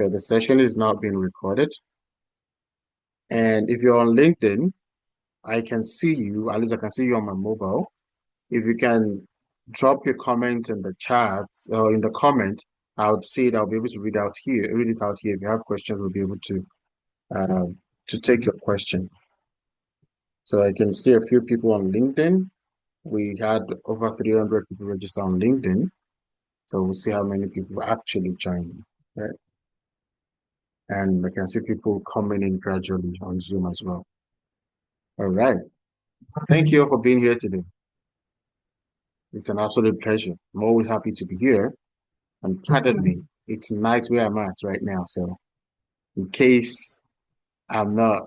So the session is now being recorded. And if you're on LinkedIn, I can see you, at least I can see you on my mobile. If you can drop your comment in the chat or in the comment, I would see it. I'll be able to read it out here. If you have questions, we'll be able uh, to take your question. So I can see a few people on LinkedIn. We had over 300 people register on LinkedIn. So we'll see how many people actually join. Right? And I can see people coming in gradually on Zoom as well. All right. Thank you for being here today. It's an absolute pleasure. I'm always happy to be here. And pardon me, it's night where I'm at right now. So in case I'm not,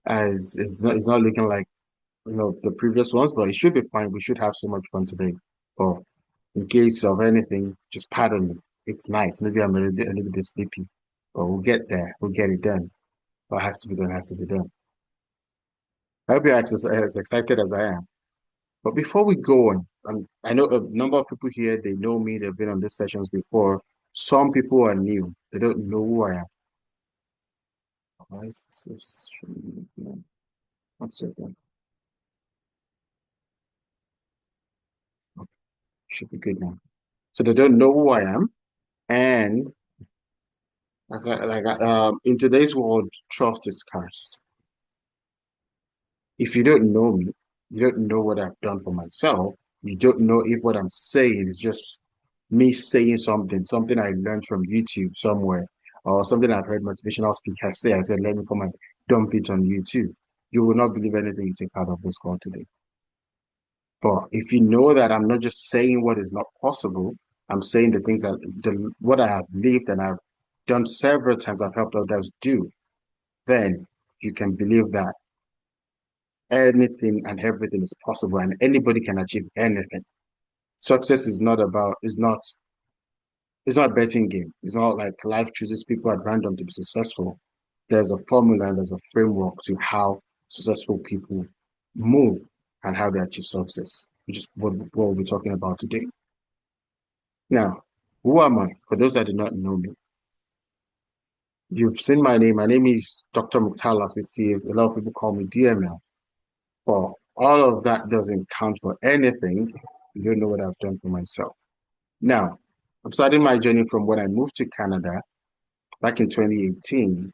as it's not looking like, the previous ones, but it should be fine. We should have so much fun today. But in case of anything, just pardon me. It's night. Maybe I'm a little bit sleepy, but we'll get there. We'll get it done. What has to be done has to be done. I hope you're as excited as I am. But before we go on, I know a number of people here, they know me, they've been on these sessions before. Some people are new. They don't know who I am. Why is this showing me again? One second. Okay, should be good now. So they don't know who I am. And in today's world, trust is scarce. If you don't know me, you don't know what I've done for myself. You don't know if what I'm saying is just me saying something I learned from YouTube somewhere, or something I've heard motivational speakers say. I said, let me come and dump it on YouTube. You will not believe anything you take out of this call today. But if you know that I'm not just saying what is not possible, I'm saying the things what I have lived and I've done several times, I've helped others do, then you can believe that anything and everything is possible and anybody can achieve anything. Success it's not a betting game. It's not like life chooses people at random to be successful. There's a formula and there's a framework to how successful people move and how they achieve success, which is what we'll be talking about today. Now, who am I? For those that do not know me, you've seen my name. My name is Dr. Mukhtar Lasisi. A lot of people call me DML. But all of that doesn't count for anything. You don't know what I've done for myself. Now, I'm starting my journey from when I moved to Canada back in 2018.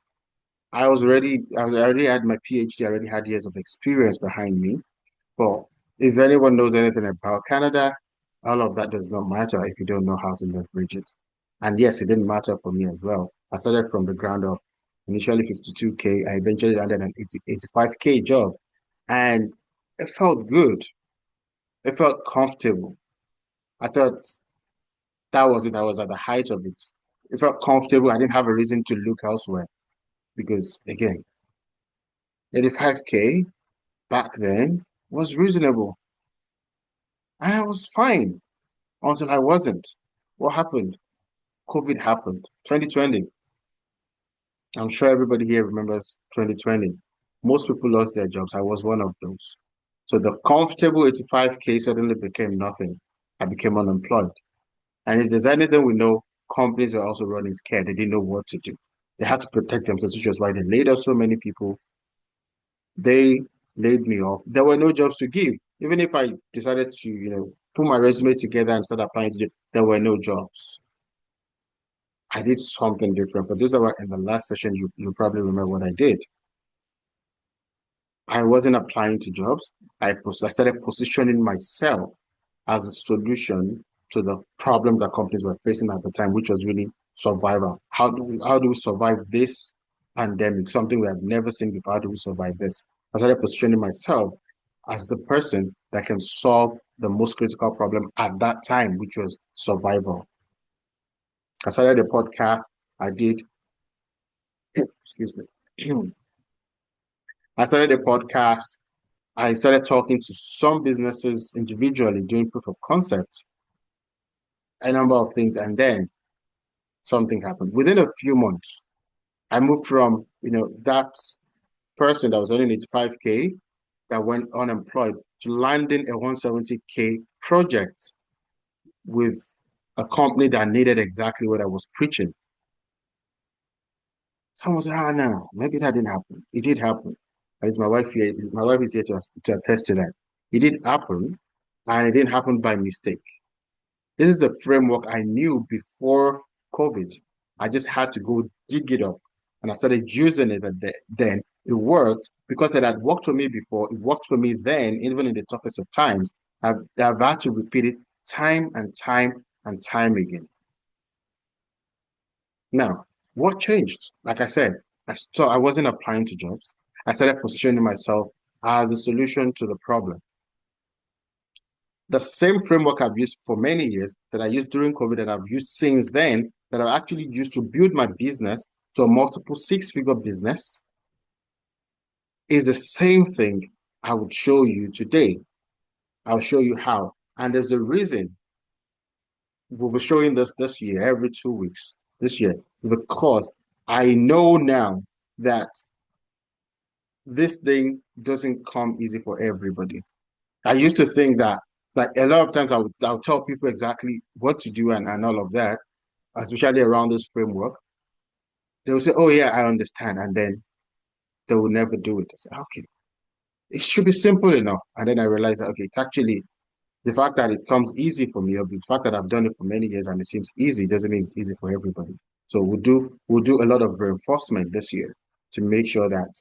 I already had my PhD, I already had years of experience behind me. But if anyone knows anything about Canada, all of that does not matter if you don't know how to leverage it. And yes, it didn't matter for me as well. I started from the ground up, initially 52K. I eventually landed an 85K job. And it felt good. It felt comfortable. I thought that was it. I was at the height of it. It felt comfortable. I didn't have a reason to look elsewhere because, again, 85K back then was reasonable. And I was fine until I wasn't. What happened? COVID happened. 2020. I'm sure everybody here remembers 2020. Most people lost their jobs. I was one of those. So the comfortable 85K suddenly became nothing. I became unemployed. And if there's anything we know, companies were also running scared. They didn't know what to do. They had to protect themselves, which was why they laid off so many people. They laid me off. There were no jobs to give. Even if I decided to, put my resume together and start applying to there were no jobs. I did something different. For those that were in the last session, you probably remember what I did. I wasn't applying to jobs. I started positioning myself as a solution to the problems that companies were facing at the time, which was really survival. How do we survive this pandemic? Something we have never seen before. How do we survive this? I started positioning myself as the person that can solve the most critical problem at that time, which was survival. I started a podcast. I did, excuse me. I started a podcast. I started talking to some businesses individually, doing proof of concept, a number of things, and then something happened. Within a few months, I moved from, that person that was earning 85K that went unemployed to landing a 170K project with a company that needed exactly what I was preaching. Someone said, ah, no, maybe that didn't happen. It did happen. And it's my wife here. My wife is here to attest to that. It did happen, and it didn't happen by mistake. This is a framework I knew before COVID. I just had to go dig it up, and I started using it. And then it worked because it had worked for me before. It worked for me then, even in the toughest of times. I've had to repeat it time and time and time again. Now, what changed? Like I said, I wasn't applying to jobs. I started positioning myself as a solution to the problem. The same framework I've used for many years that I used during COVID that I've used since then, that I've actually used to build my business to a multiple six-figure business, is the same thing I would show you today. I'll show you how. And there's a reason we'll be showing this year, every 2 weeks this year, is because I know now that this thing doesn't come easy for everybody. I used to think that, like, a lot of times I'll tell people exactly what to do and all of that, especially around this framework. They will say, oh yeah, I understand. And then they will never do it. I say, okay, it should be simple enough. And then I realized that, okay, it's actually the fact that it comes easy for me, or the fact that I've done it for many years and it seems easy doesn't mean it's easy for everybody. So we'll do a lot of reinforcement this year to make sure that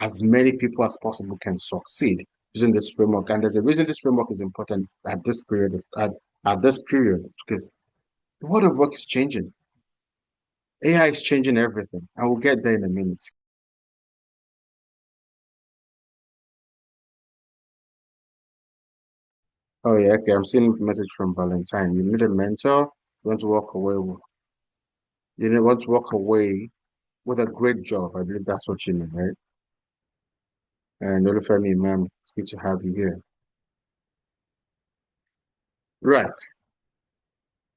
as many people as possible can succeed using this framework. And there's a reason this framework is important at this period at this period, because the world of work is changing. AI is changing everything, and we'll get there in a minute. Oh yeah, okay. I'm seeing a message from Valentine. You need a mentor. You want to walk away. You need want to walk away with a great job. I believe that's what you mean, right? And Olufemi, ma'am, it's good to have you here. Right.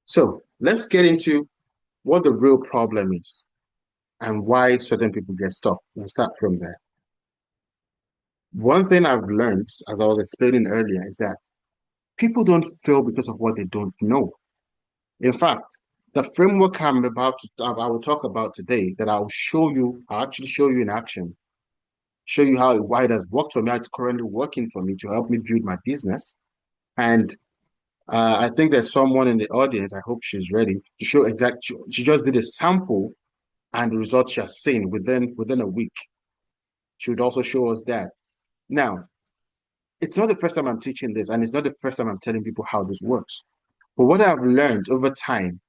So let's get into what the real problem is and why certain people get stuck. We'll start from there. One thing I've learned, as I was explaining earlier, is that people don't fail because of what they don't know. In fact, the framework I will talk about today, that I'll actually show you in action, show you why it has worked for me, how it's currently working for me to help me build my business. And I think there's someone in the audience, I hope she's ready to show she just did a sample and the results she has seen within a week. She would also show us that. Now, it's not the first time I'm teaching this, and it's not the first time I'm telling people how this works. But what I've learned over time,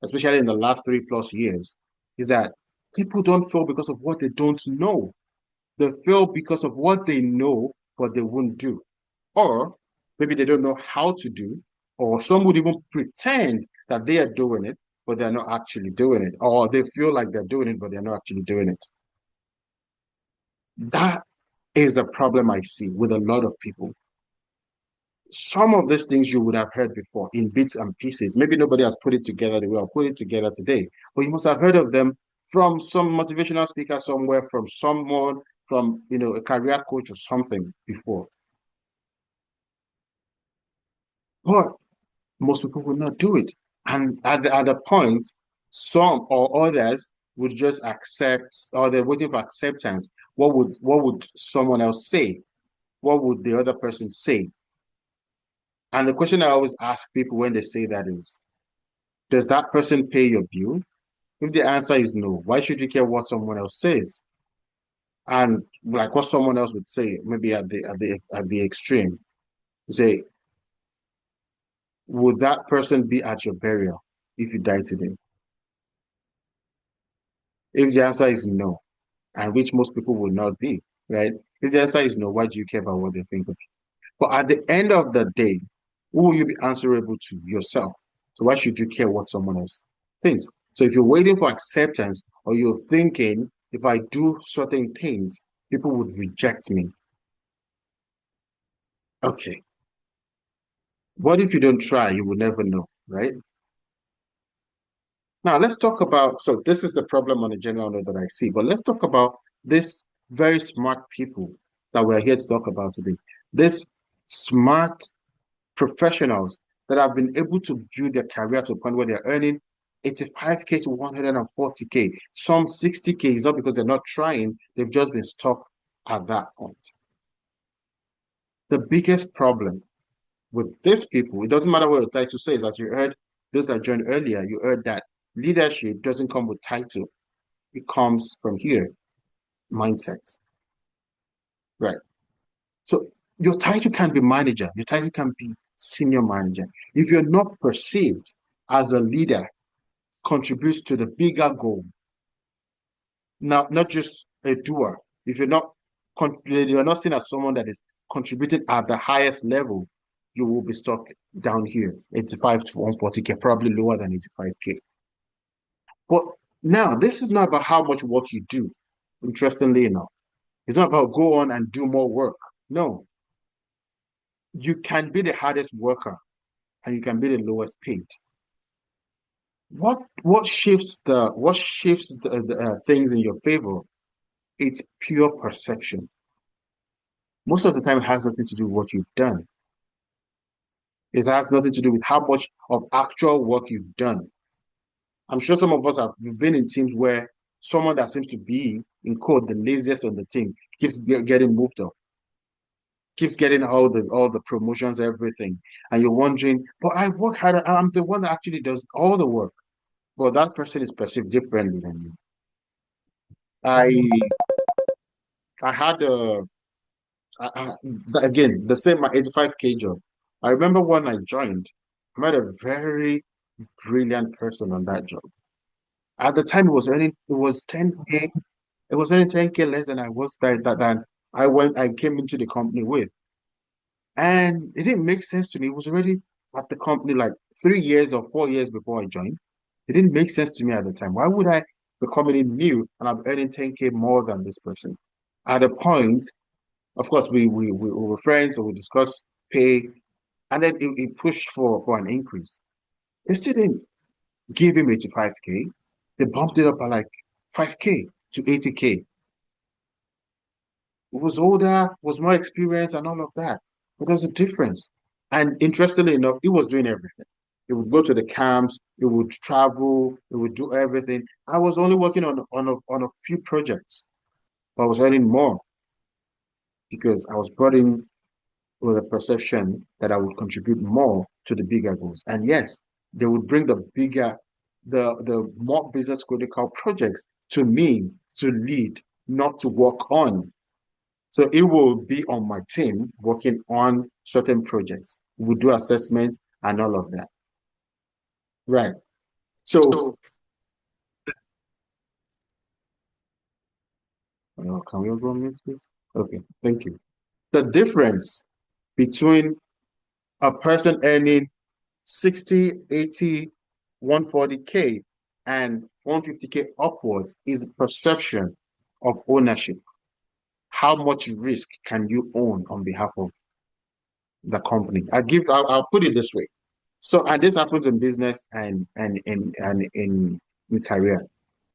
especially in the last 3+ years, is that people don't fail because of what they don't know. They fail because of what they know, but they won't do. Or maybe they don't know how to do, or some would even pretend that they are doing it, but they're not actually doing it. Or they feel like they're doing it, but they're not actually doing it. That is the problem I see with a lot of people. Some of these things you would have heard before in bits and pieces. Maybe nobody has put it together the way I'll put it together today, but you must have heard of them from some motivational speaker somewhere, from someone, from a career coach or something before. But most people will not do it. And at the point, some or others would just accept, or they're waiting for acceptance. What would someone else say? What would the other person say? And the question I always ask people when they say that is, does that person pay your bill? If the answer is no, why should you care what someone else says? And like what someone else would say, maybe at the extreme, say, would that person be at your burial if you die today? If the answer is no, and which most people will not be, right? If the answer is no, why do you care about what they think of you? But at the end of the day, who will you be answerable to? Yourself. So why should you care what someone else thinks? So if you're waiting for acceptance, or you're thinking, if I do certain things, people would reject me. Okay. What if you don't try? You will never know, right? Now let's talk about, so this is the problem on a general note that I see, but let's talk about this very smart people that we're here to talk about today. This smart professionals that have been able to build their career to a point where they're earning 85K to 140K, some 60K. It's not because they're not trying, they've just been stuck at that point. The biggest problem with these people, it doesn't matter what your title says, as you heard, those that joined earlier, you heard that leadership doesn't come with title. It comes from here, mindset, right? So your title can be manager, your title can be senior manager. If you're not perceived as a leader, contributes to the bigger goal, now not just a doer. If you're not seen as someone that is contributing at the highest level, you will be stuck down here, 85 to 140K, probably lower than 85K. But now this is not about how much work you do. Interestingly enough, it's not about go on and do more work. No, you can be the hardest worker and you can be the lowest paid. What shifts the things in your favor? It's pure perception. Most of the time, it has nothing to do with what you've done. It has nothing to do with how much of actual work you've done. I'm sure some of us have been in teams where someone that seems to be, in code, the laziest on the team keeps getting moved up, keeps getting all the promotions, everything. And you're wondering, but I work harder. I'm the one that actually does all the work. But that person is perceived differently than you. I I had a I, again the same my 85K job. I remember when I joined, I met a very brilliant person on that job. At the time, it was 10K. It was only 10K less than I was than I came into the company with. And it didn't make sense to me. It was already at the company like 3 years or 4 years before I joined. It didn't make sense to me at the time. Why would I be coming in new and I'm earning 10K more than this person? At a point, of course, we were friends, so we discussed pay, and then it pushed for an increase. They still didn't give him 85K. They bumped it up by like 5K to 80K. Was older, was more experienced, and all of that. But there's a difference. And interestingly enough, he was doing everything. He would go to the camps, he would travel, he would do everything. I was only working on a few projects, but I was earning more because I was brought in with a perception that I would contribute more to the bigger goals. And yes, they would bring the more business critical projects to me to lead, not to work on. So it will be on my team working on certain projects. We do assessments and all of that. Right. So So can we go on mute, please? Okay, thank you. The difference between a person earning 60, 80, 140K and 150K upwards is perception of ownership. How much risk can you own on behalf of the company? I'll put it this way. So, and this happens in business and in career.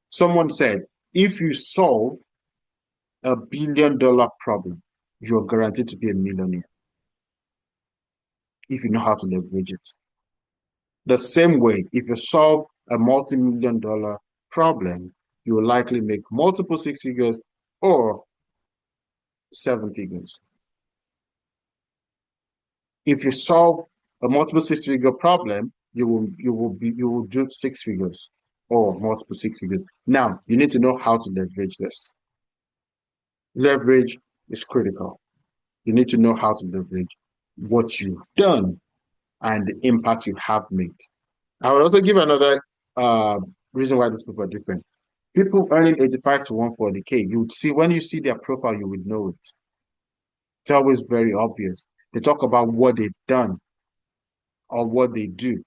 Someone said, if you solve $1 billion problem, you're guaranteed to be a millionaire if you know how to leverage it. The same way, if you solve a multi-million dollar problem, you will likely make multiple six figures or seven figures. If you solve a multiple six-figure problem, you will do six figures or multiple six figures. Now, you need to know how to leverage this. Leverage is critical. You need to know how to leverage what you've done and the impact you have made. I will also give another reason why these people are different. People earning 85 to 140K, you would see when you see their profile, you would know it. It's always very obvious. They talk about what they've done or what they do.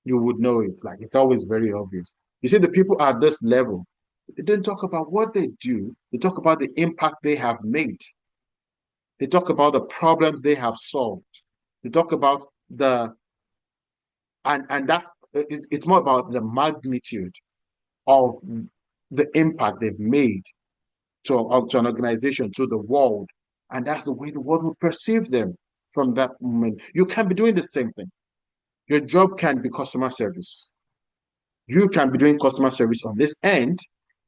You would know it. Like it's always very obvious. You see, the people at this level, they don't talk about what they do. They talk about the impact they have made. They talk about the problems they have solved. They talk about and that's it's more about the magnitude of the impact they've made to an organization, to the world. And that's the way the world will perceive them from that moment. You can be doing the same thing. Your job can be customer service. You can be doing customer service on this end,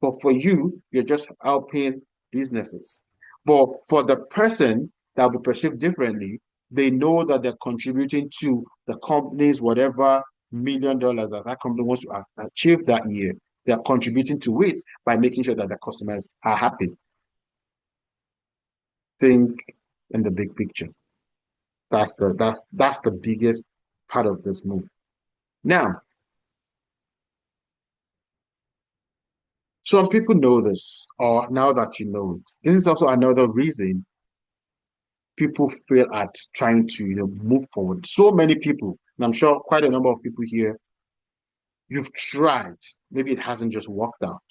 but for you, you're just helping businesses. But for the person that will be perceived differently, they know that they're contributing to the company's whatever $1 million that that company wants to achieve that year. They're contributing to it by making sure that the customers are happy. Think in the big picture. That's the biggest part of this move. Now, some people know this, or now that you know it, this is also another reason people fail at trying to, move forward. So many people, and I'm sure quite a number of people here, you've tried, maybe it hasn't just worked out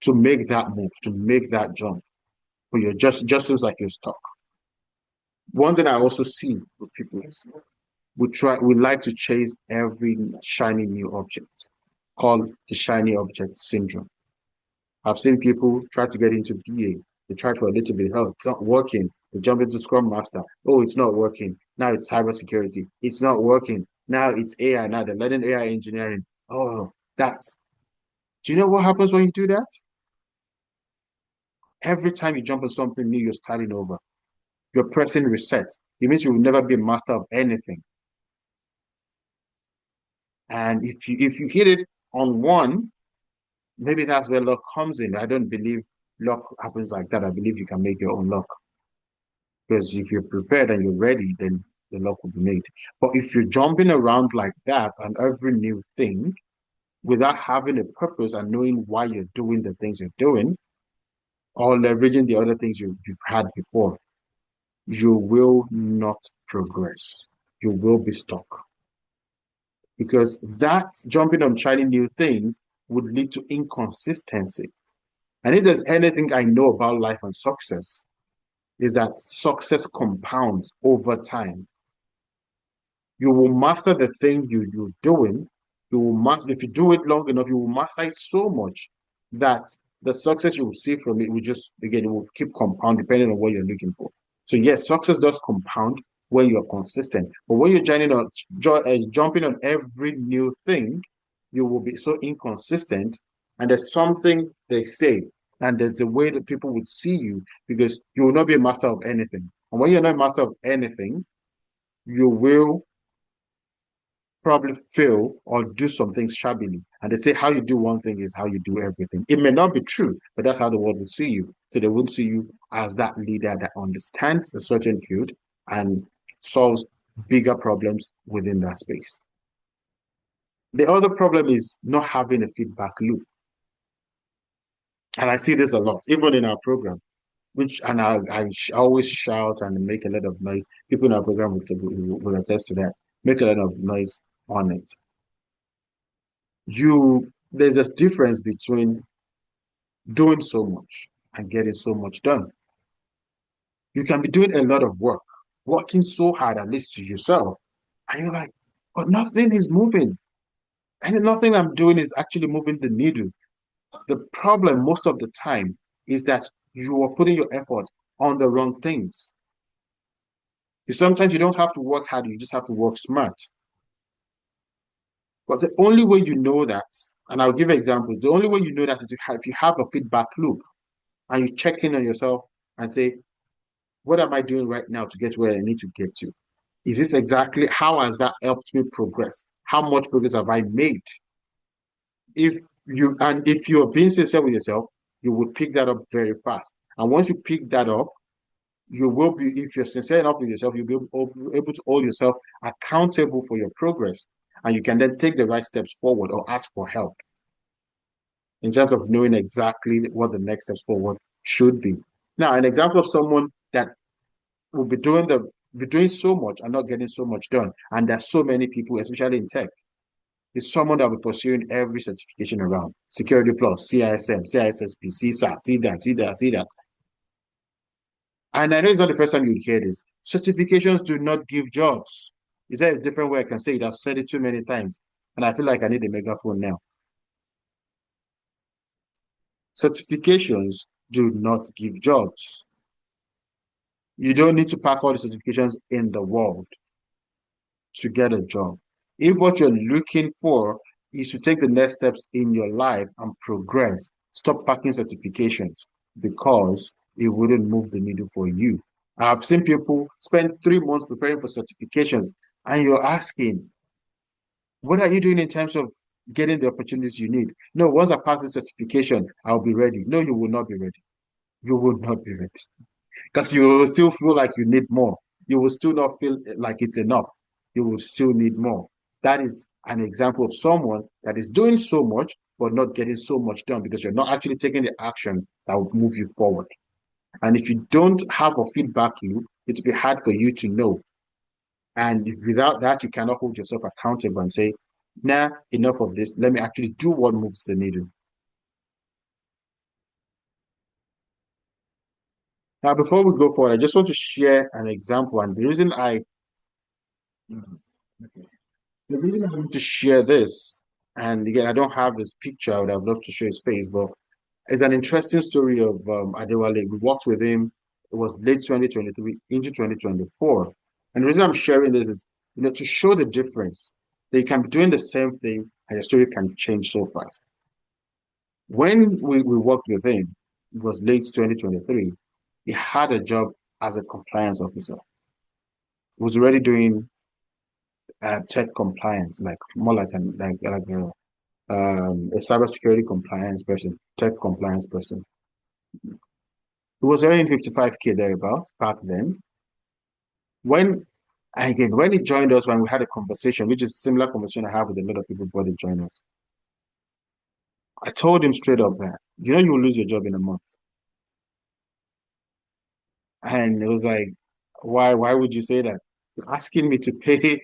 to make that move, to make that jump, but you're just seems like you're stuck. One thing I also see with people is we like to chase every shiny new object, called the shiny object syndrome. I've seen people try to get into BA. They try for a little bit. Oh, it's not working. They jump into Scrum Master. Oh, it's not working. Now it's cybersecurity. It's not working. Now it's AI. Now they're learning AI engineering. Oh, that's. Do you know what happens when you do that? Every time you jump on something new, you're starting over. You're pressing reset. It means you will never be a master of anything. And if you hit it on one, maybe that's where luck comes in. I don't believe luck happens like that. I believe you can make your own luck. Because if you're prepared and you're ready, then the luck will be made. But if you're jumping around like that on every new thing without having a purpose and knowing why you're doing the things you're doing, or leveraging the other things you've had before, you will not progress. You will be stuck. Because that jumping on trying new things would lead to inconsistency. And if there's anything I know about life and success, is that success compounds over time. You will master the thing you're doing. You will master, if you do it long enough, you will master it so much that the success you will see from it will just, again, it will keep compound depending on what you're looking for. So yes, success does compound when you're consistent. But when you're jumping on every new thing, you will be so inconsistent. And there's something they say, and there's the way that people would see you because you will not be a master of anything. And when you're not a master of anything, you will probably fail or do some things shabbily. And they say how you do one thing is how you do everything. It may not be true, but that's how the world will see you. So they will see you as that leader that understands a certain field and solves bigger problems within that space. The other problem is not having a feedback loop. And I see this a lot, even in our program, which, and I always shout and make a lot of noise. People in our program will attest to that, make a lot of noise on it. There's a difference between doing so much and getting so much done. You can be doing a lot of work, working so hard, at least to yourself, and you're like, but nothing is moving. And nothing I'm doing is actually moving the needle. The problem most of the time is that you are putting your effort on the wrong things. Sometimes you don't have to work hard, you just have to work smart. But the only way you know that, and I'll give examples, the only way you know that is if you have a feedback loop and you check in on yourself and say, what am I doing right now to get where I need to get to? Is this exactly how has that helped me progress? How much progress have I made? If you're being sincere with yourself, you will pick that up very fast. And once you pick that up, you will be, if you're sincere enough with yourself, you'll be able to hold yourself accountable for your progress. And you can then take the right steps forward or ask for help in terms of knowing exactly what the next steps forward should be. Now, an example of someone that will be doing so much and not getting so much done, and there's so many people, especially in tech, is someone that will be pursuing every certification around Security Plus, CISM, CISSP, CSAT, see that, see that, see that. And I know it's not the first time you'd hear this. Certifications do not give jobs. Is there a different way I can say it? I've said it too many times, and I feel like I need a megaphone now. Certifications do not give jobs. You don't need to pack all the certifications in the world to get a job. If what you're looking for you should take the next steps in your life and progress. Stop packing certifications because it wouldn't move the needle for you. I've seen people spend 3 months preparing for certifications, and you're asking, what are you doing in terms of getting the opportunities you need? No, once I pass the certification, I'll be ready. No, you will not be ready. You will not be ready because you will still feel like you need more. You will still not feel like it's enough. You will still need more. That is an example of someone that is doing so much, but not getting so much done because you're not actually taking the action that will move you forward. And if you don't have a feedback loop, it will be hard for you to know. And without that, you cannot hold yourself accountable and say, nah, enough of this. Let me actually do what moves the needle. Now, before we go forward, I just want to share an example. And the reason okay. The reason I want to share this, and again, I don't have his picture. I would have loved to show his face, but it's an interesting story of Adewale. We worked with him. It was late 2023 into 2024. And the reason I'm sharing this is, to show the difference. That you can be doing the same thing and your story can change so fast. When we worked with him, it was late 2023. He had a job as a compliance officer. He was already doing tech compliance, like more a cybersecurity compliance person, tech compliance person. He was earning 55K thereabouts back then. When when he joined us, when we had a conversation, which is a similar conversation I have with a lot of people before they join us, I told him straight up that you will lose your job in a month. And it was like, why would you say that? You're asking me to pay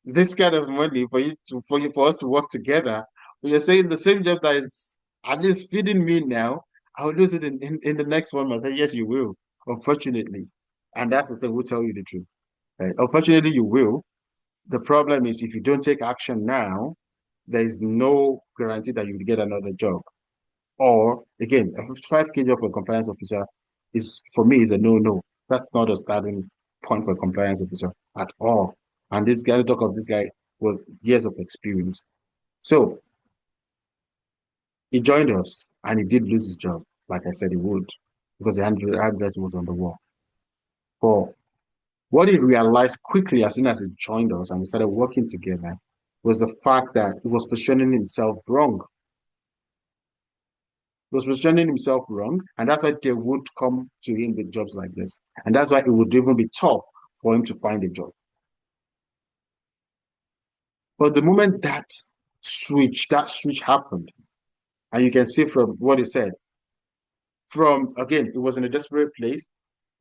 this kind of money for us to work together. But you're saying the same job that is at least feeding me now, I'll lose it in the next 1 month. Yes, you will, unfortunately. And that's the thing, we'll tell you the truth. Right? Unfortunately, you will. The problem is if you don't take action now, there is no guarantee that you will get another job. Or again, a 55K job for a compliance officer is for me is a no-no. That's not a starting point for a compliance officer at all. And this guy, talk of this guy with years of experience. So he joined us and he did lose his job, like I said he would, because the handwriting was on the wall. But what he realized quickly as soon as he joined us and we started working together was the fact that he was positioning himself wrong. He was positioning himself wrong, and that's why they would come to him with jobs like this. And that's why it would even be tough for him to find a job. But the moment that switch happened, and you can see from what he said, from again, it was in a desperate place.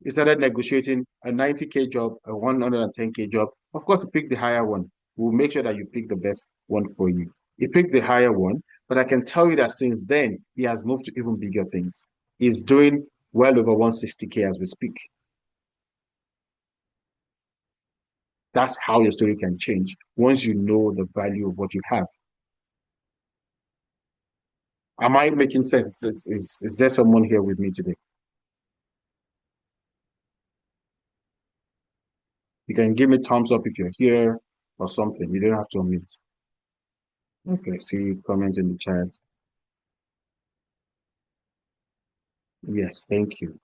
He started negotiating a 90K job, a 110K job. Of course, he picked the higher one. We'll make sure that you pick the best one for you. He picked the higher one, but I can tell you that since then, he has moved to even bigger things. He's doing well over 160K as we speak. That's how your story can change once you know the value of what you have. Am I making sense? Is there someone here with me today? You can give me thumbs up if you're here or something. You don't have to unmute. Okay, see comment in the chat. Yes, thank you.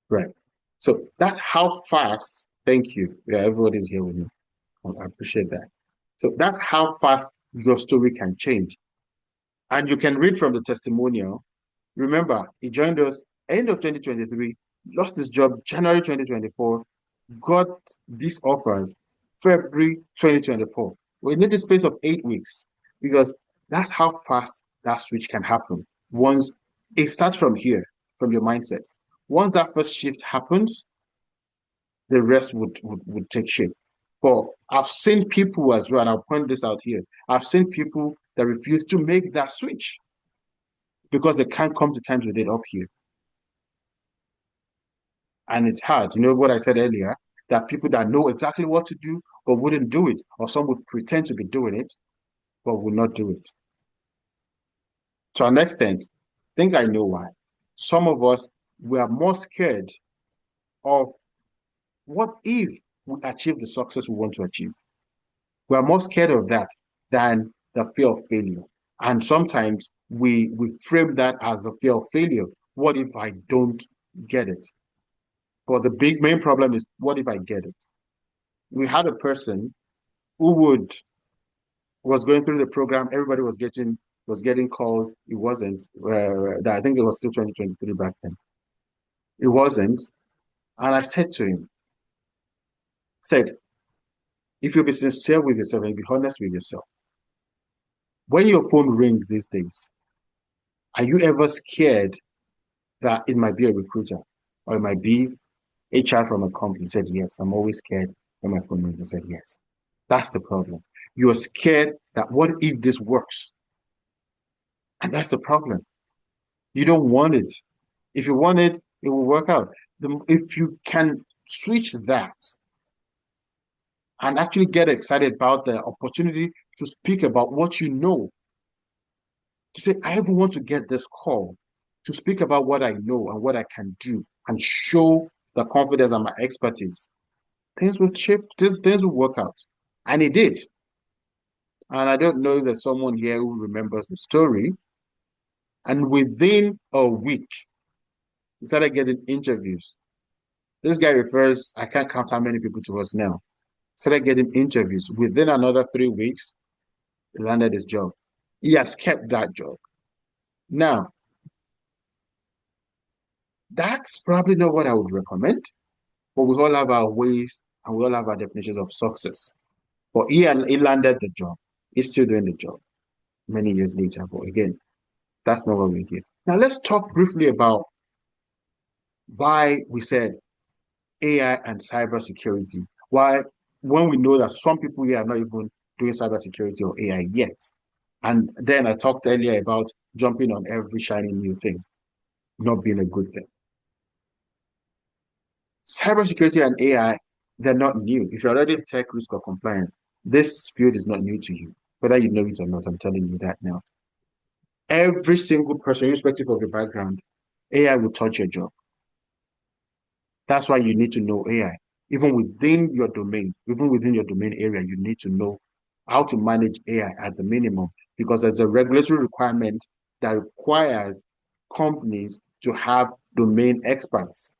Right. So that's how fast, thank you. Yeah, everybody's here with me. I appreciate that. So that's how fast your story can change. And you can read from the testimonial. Remember, he joined us end of 2023, lost his job January 2024, got these offers February 2024. We need a space of 8 weeks because that's how fast that switch can happen. Once it starts from here, from your mindset. Once that first shift happens, the rest would take shape. But I've seen people as well, and I'll point this out here. I've seen people that refuse to make that switch because they can't come to terms with it up here. And it's hard. You know what I said earlier? That people that know exactly what to do but wouldn't do it, or some would pretend to be doing it but will not do it. To an extent, I think I know why. Some of us, we are more scared of what if we achieve the success we want to achieve. We are more scared of that than the fear of failure. And sometimes we frame that as a fear of failure. What if I don't get it? But the big main problem is, what if I get it? We had a person who would was going through the program. Everybody was getting calls. It wasn't. I think it was still 2023 back then. It wasn't. And I said to him, said, if you be sincere with yourself and be honest with yourself, when your phone rings these days, are you ever scared that it might be a recruiter or it might be HR from a company? He said, yes, I'm always scared when my phone rings. I said, yes. That's the problem. You're scared that what if this works? And that's the problem. You don't want it. If you want it, it will work out. If you can switch that and actually get excited about the opportunity to speak about what you know, to say, I even want to get this call to speak about what I know and what I can do and show the confidence and my expertise, things will shape, things will work out. And it did. And I don't know if there's someone here who remembers the story. And within a week, he started getting interviews. This guy refers, I can't count how many people to us now. Started getting interviews. Within another 3 weeks, he landed his job. He has kept that job. Now, that's probably not what I would recommend, but we all have our ways and we all have our definitions of success. But he landed the job. He's still doing the job many years later. But again, that's not what we're here. Now, let's talk briefly about why we said AI and cybersecurity. Why, when we know that some people here are not even doing cybersecurity or AI yet. And then I talked earlier about jumping on every shiny new thing, not being a good thing. Cybersecurity and AI, they're not new. If you're already in tech risk or compliance, this field is not new to you. Whether you know it or not, I'm telling you that now. Every single person, irrespective of your background, AI will touch your job. That's why you need to know AI. Even within your domain area, you need to know how to manage AI at the minimum, because there's a regulatory requirement that requires companies to have domain experts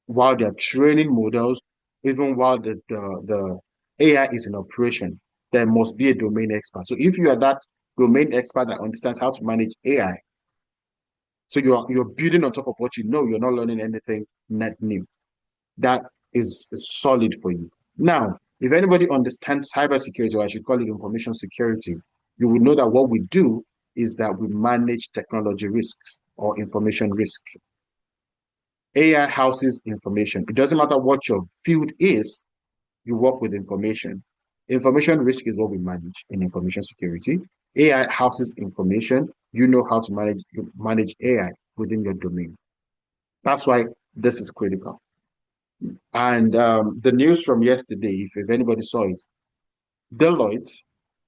while they're training models, even while the AI is in operation. There must be a domain expert. So if you are that domain expert that understands how to manage AI, so you're building on top of what you know, you're not learning anything net new. That is solid for you. Now, if anybody understands cybersecurity, or I should call it information security, you will know that what we do is that we manage technology risks or information risk. AI houses information. It doesn't matter what your field is, you work with information. Information risk is what we manage in information security. AI houses information. You know how to manage AI within your domain. That's why this is critical. And the news from yesterday, if anybody saw it, Deloitte,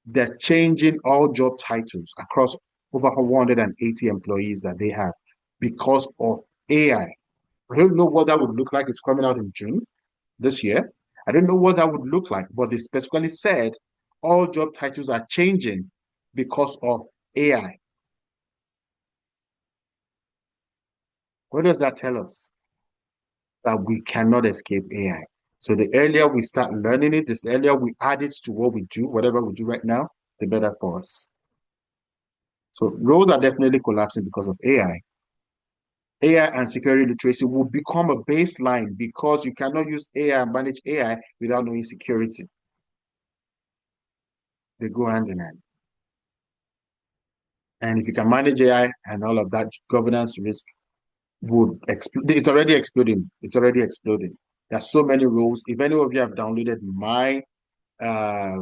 they're changing all job titles across over 180 employees that they have because of AI. I don't know what that would look like. It's coming out in June this year. I don't know what that would look like, but they specifically said all job titles are changing because of AI. What does that tell us? That we cannot escape AI. So the earlier we start learning it, the earlier we add it to what we do, whatever we do right now, the better for us. So roles are definitely collapsing because of AI. AI and security literacy will become a baseline because you cannot use AI and manage AI without knowing security. They go hand in hand. And if you can manage AI and all of that, governance risk would explode. It's already exploding. It's already exploding. There are so many roles. If any of you have downloaded my I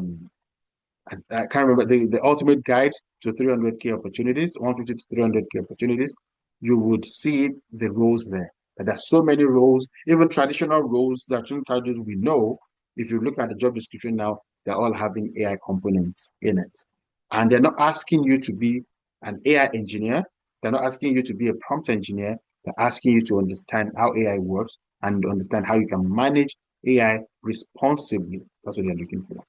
can't remember the ultimate guide to 300K opportunities, 150 to 300K opportunities, you would see the roles there. But there's so many roles, even traditional roles that titles we know. If you look at the job description now, they're all having AI components in it. And they're not asking you to be an AI engineer. They're not asking you to be a prompt engineer. They're asking you to understand how AI works and understand how you can manage AI responsibly. That's what they're looking for.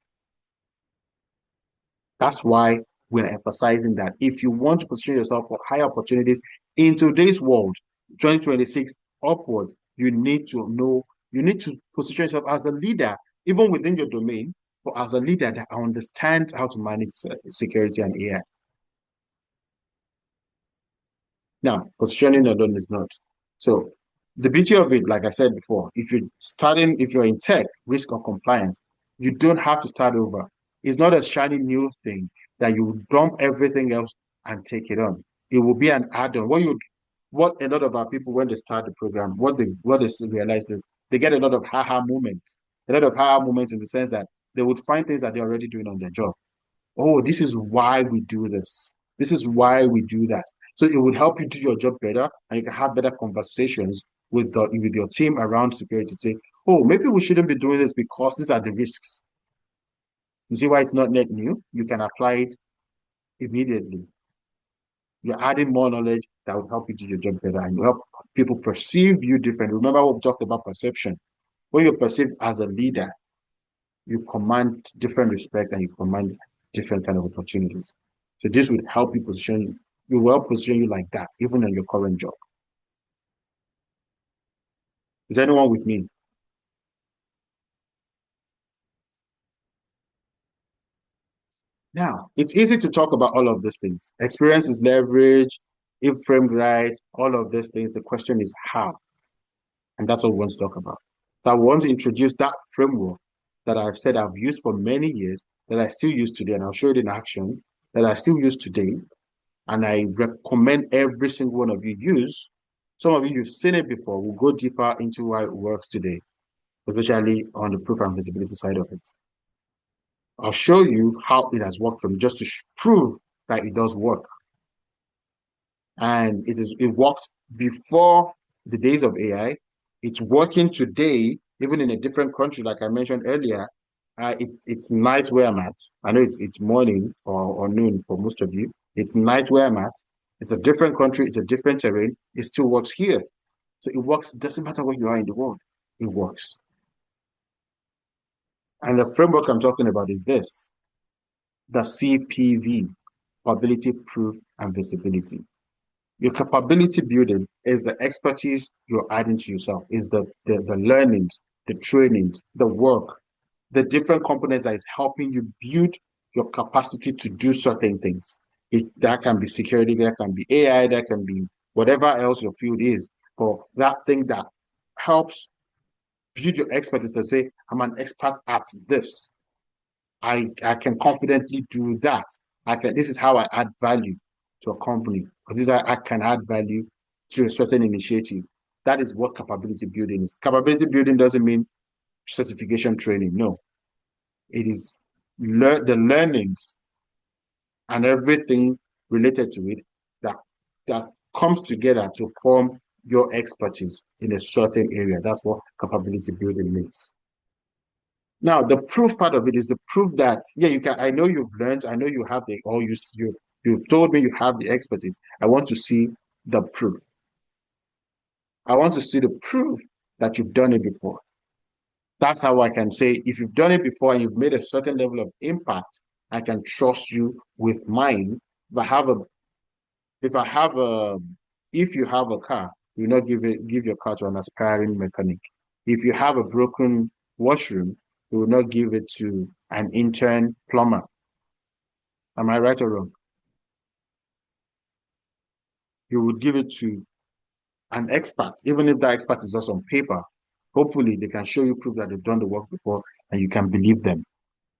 That's why we're emphasizing that if you want to position yourself for higher opportunities in today's world, 2026 upwards, you need to know, you need to position yourself as a leader, even within your domain, but as a leader that understands how to manage security and AI. Now, positioning alone is not. So the beauty of it, like I said before, if you're in tech, risk or compliance, you don't have to start over. It's not a shiny new thing that you dump everything else and take it on. It will be an add-on. What a lot of our people, when they start the program, what they realize is they get a lot of haha moments. A lot of haha moments in the sense that they would find things that they're already doing on their job. Oh, this is why we do this. This is why we do that. So it would help you do your job better, and you can have better conversations with your team around security to say, oh, maybe we shouldn't be doing this because these are the risks. You see why it's not net new? You can apply it immediately. You're adding more knowledge that will help you do your job better and you help people perceive you differently. Remember what we talked about perception. When you're perceived as a leader, you command different respect and you command different kind of opportunities. So this would help you position you. It will help position you like that, even in your current job. Is anyone with me? Now, it's easy to talk about all of these things. Experience is leverage, if framed right, all of these things. The question is how. And that's what we want to talk about. So I want to introduce that framework that I've said I've used for many years, that I still use today, and I'll show it in action, that I still use today, and I recommend every single one of you use. Some of you, you've seen it before. We'll go deeper into how it works today, especially on the proof and visibility side of it. I'll show you how it has worked for me just to prove that it does work. And it worked before the days of AI. It's working today, even in a different country, like I mentioned earlier. It's night where I'm at. I know it's morning or noon for most of you. It's night where I'm at. It's a different country. It's a different terrain. It still works here. So it works. It doesn't matter where you are in the world. It works. And the framework I'm talking about is this: the CPV, capability, proof, and visibility. Your capability building is the expertise you're adding to yourself, is the learnings, the trainings, the work, the different components that is helping you build your capacity to do certain things. That can be security, that can be AI, that can be whatever else your field is, or that thing that helps build your expertise to say, I'm an expert at this. I can confidently do that. This is how I add value to a company. This is how I can add value to a certain initiative. That is what capability building is. Capability building doesn't mean certification training. No, it is the learnings and everything related to it that that comes together to form your expertise in a certain area. That's what capability building means. Now, the proof part of it is the proof that, yeah, you can, I know you've learned, I know you have you've told me you have the expertise. I want to see the proof. I want to see the proof that you've done it before. That's how I can say, if you've done it before and you've made a certain level of impact, I can trust you with mine. If I have a, if I have a, if you have a car, you not give your car to an aspiring mechanic. If you have a broken washroom, you will not give it to an intern plumber. Am I right or wrong? You would give it to an expert, even if that expert is just on paper. Hopefully, they can show you proof that they've done the work before and you can believe them,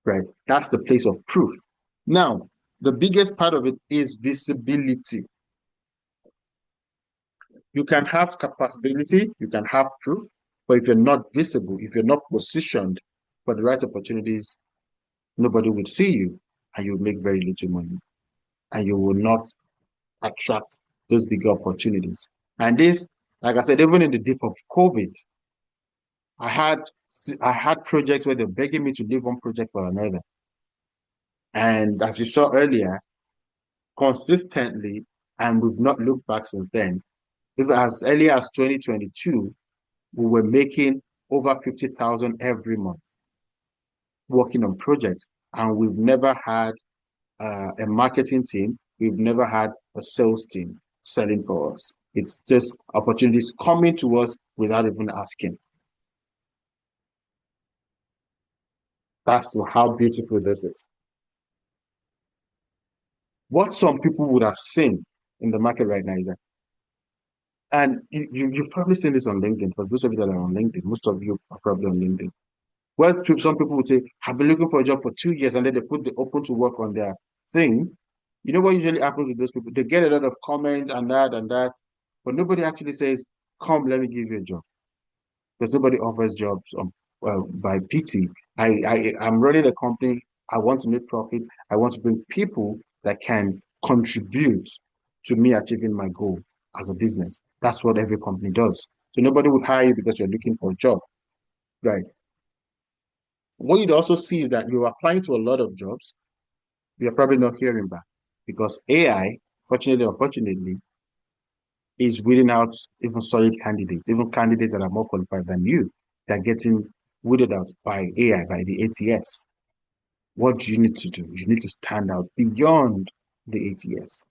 right? That's the place of proof. Now, the biggest part of it is visibility. You can have capability, you can have proof, but if you're not visible, if you're not positioned for the right opportunities, nobody will see you and you'll make very little money and you will not attract those bigger opportunities. And this, like I said, even in the deep of COVID, I had I had projects where they're begging me to leave one project for another. And as you saw earlier, consistently, and we've not looked back since then, even as early as 2022, we were making over 50,000 every month working on projects. And we've never had a marketing team. We've never had a sales team selling for us. It's just opportunities coming to us without even asking. That's how beautiful this is. What some people would have seen in the market right now is that, and you've probably seen this on LinkedIn. For those of you that are on LinkedIn, most of you are probably on LinkedIn. Well, some people would say, I've been looking for a job for 2 years, and then they put the open to work on their thing. You know what usually happens with those people? They get a lot of comments and that, but nobody actually says, come, let me give you a job. Because nobody offers jobs by PT. I'm running a company. I want to make profit. I want to bring people that can contribute to me achieving my goal as a business. That's what every company does. So nobody would hire you because you're looking for a job, right? What you'd also see is that you're applying to a lot of jobs. You're probably not hearing back because AI, fortunately or unfortunately, is weeding out even solid candidates, even candidates that are more qualified than you. They're getting weeded out by AI, by the ATS. What do you need to do? You need to stand out beyond the ATS.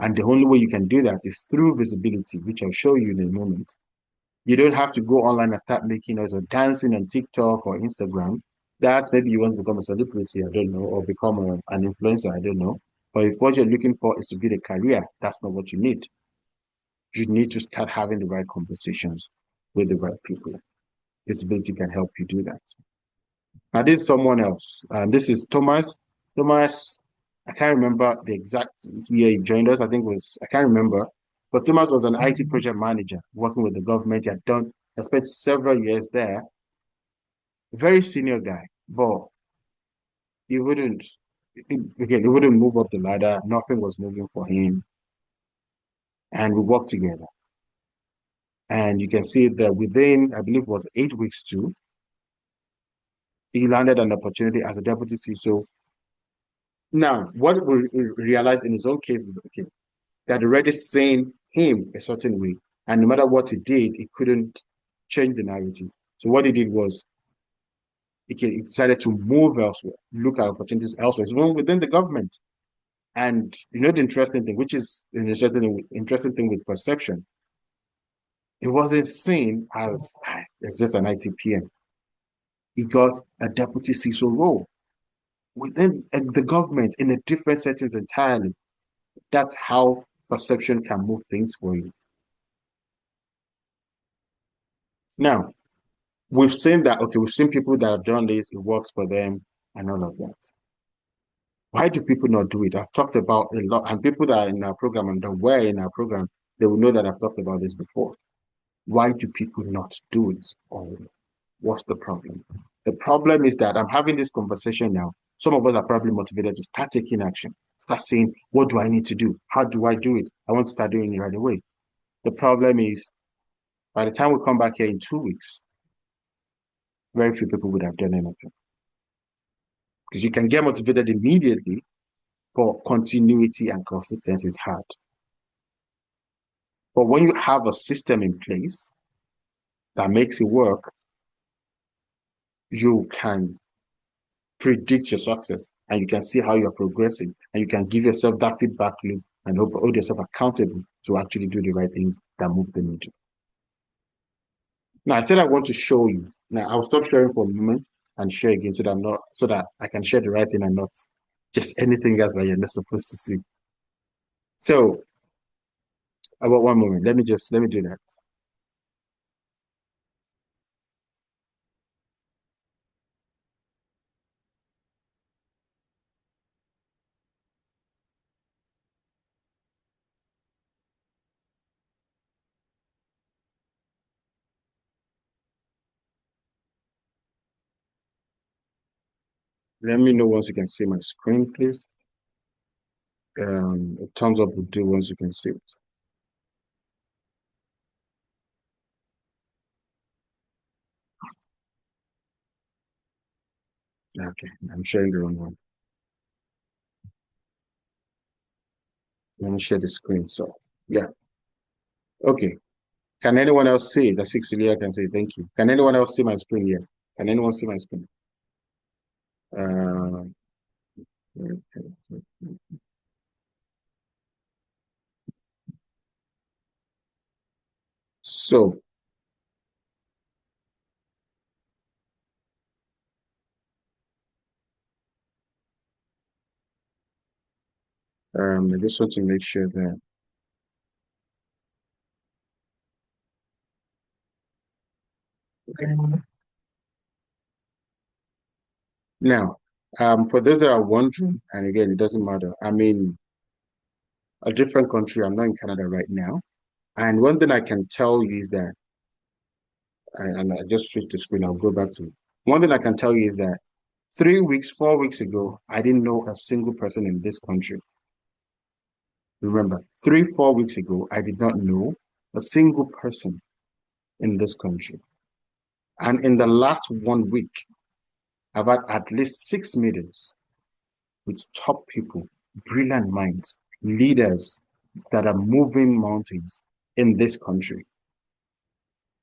And the only way you can do that is through visibility, which I'll show you in a moment. You don't have to go online and start making noise or dancing on TikTok or Instagram. That maybe you want to become a celebrity, I don't know, or become an influencer, I don't know. But if what you're looking for is to build a career, that's not what you need. You need to start having the right conversations with the right people. Visibility can help you do that. Now, this is someone else. This is Thomas. Thomas, I can't remember the exact year he joined us. I think it was, I can't remember. But Thomas was an IT project manager working with the government. He had done, I spent several years there. Very senior guy, but he wouldn't, again, he wouldn't move up the ladder. Nothing was moving for him. And we worked together. And you can see that within, I believe it was 8 weeks too, he landed an opportunity as a deputy CISO. Now, what we realized in his own case is okay, they had already seen him a certain way, and no matter what he did, he couldn't change the narrative. So what he did was he decided to move elsewhere, look at opportunities elsewhere, even within the government. And you know the interesting thing, which is an interesting thing with perception, it wasn't seen as it's just an ITPM. He got a deputy CISO role within the government in a different settings entirely. That's how perception can move things for you. Now, we've seen that, okay, we've seen people that have done this, it works for them, and all of that. Why do people not do it? I've talked about a lot, and people that are in our program and that were in our program, they will know that I've talked about this before. Why do people not do it? Or what's the problem? The problem is that I'm having this conversation now. Some of us are probably motivated to start taking action, start saying, what do I need to do? How do I do it? I want to start doing it right away. The problem is, by the time we come back here in 2 weeks, very few people would have done anything. Because you can get motivated immediately, but continuity and consistency is hard. But when you have a system in place that makes it work, you can predict your success and you can see how you're progressing and you can give yourself that feedback loop and hold yourself accountable to actually do the right things that move the needle. Now, I said I want to show you. Now, I'll stop sharing for a moment and share again so that I'm not so that I can share the right thing and not just anything else that you're not supposed to see. So, about one moment, let me do that. Let me know once you can see my screen, please. A thumbs up will do once you can see it. Okay, I'm sharing the wrong one. Let me share the screen. So, yeah. Okay. Can anyone else see it? I see Celia can say thank you. Can anyone else see my screen here? Can anyone see my screen? Uh, So, I just want to make sure that now, for those that are wondering, and again, it doesn't matter. I'm in a different country. I'm not in Canada right now. And one thing I can tell you is that, and I just switched the screen. I'll go back to it. One thing I can tell you is that 3 weeks, 4 weeks ago, I didn't know a single person in this country. Remember, 4 weeks ago, I did not know a single person in this country. And in the last 1 week, I've had at least 6 meetings with top people, brilliant minds, leaders that are moving mountains in this country.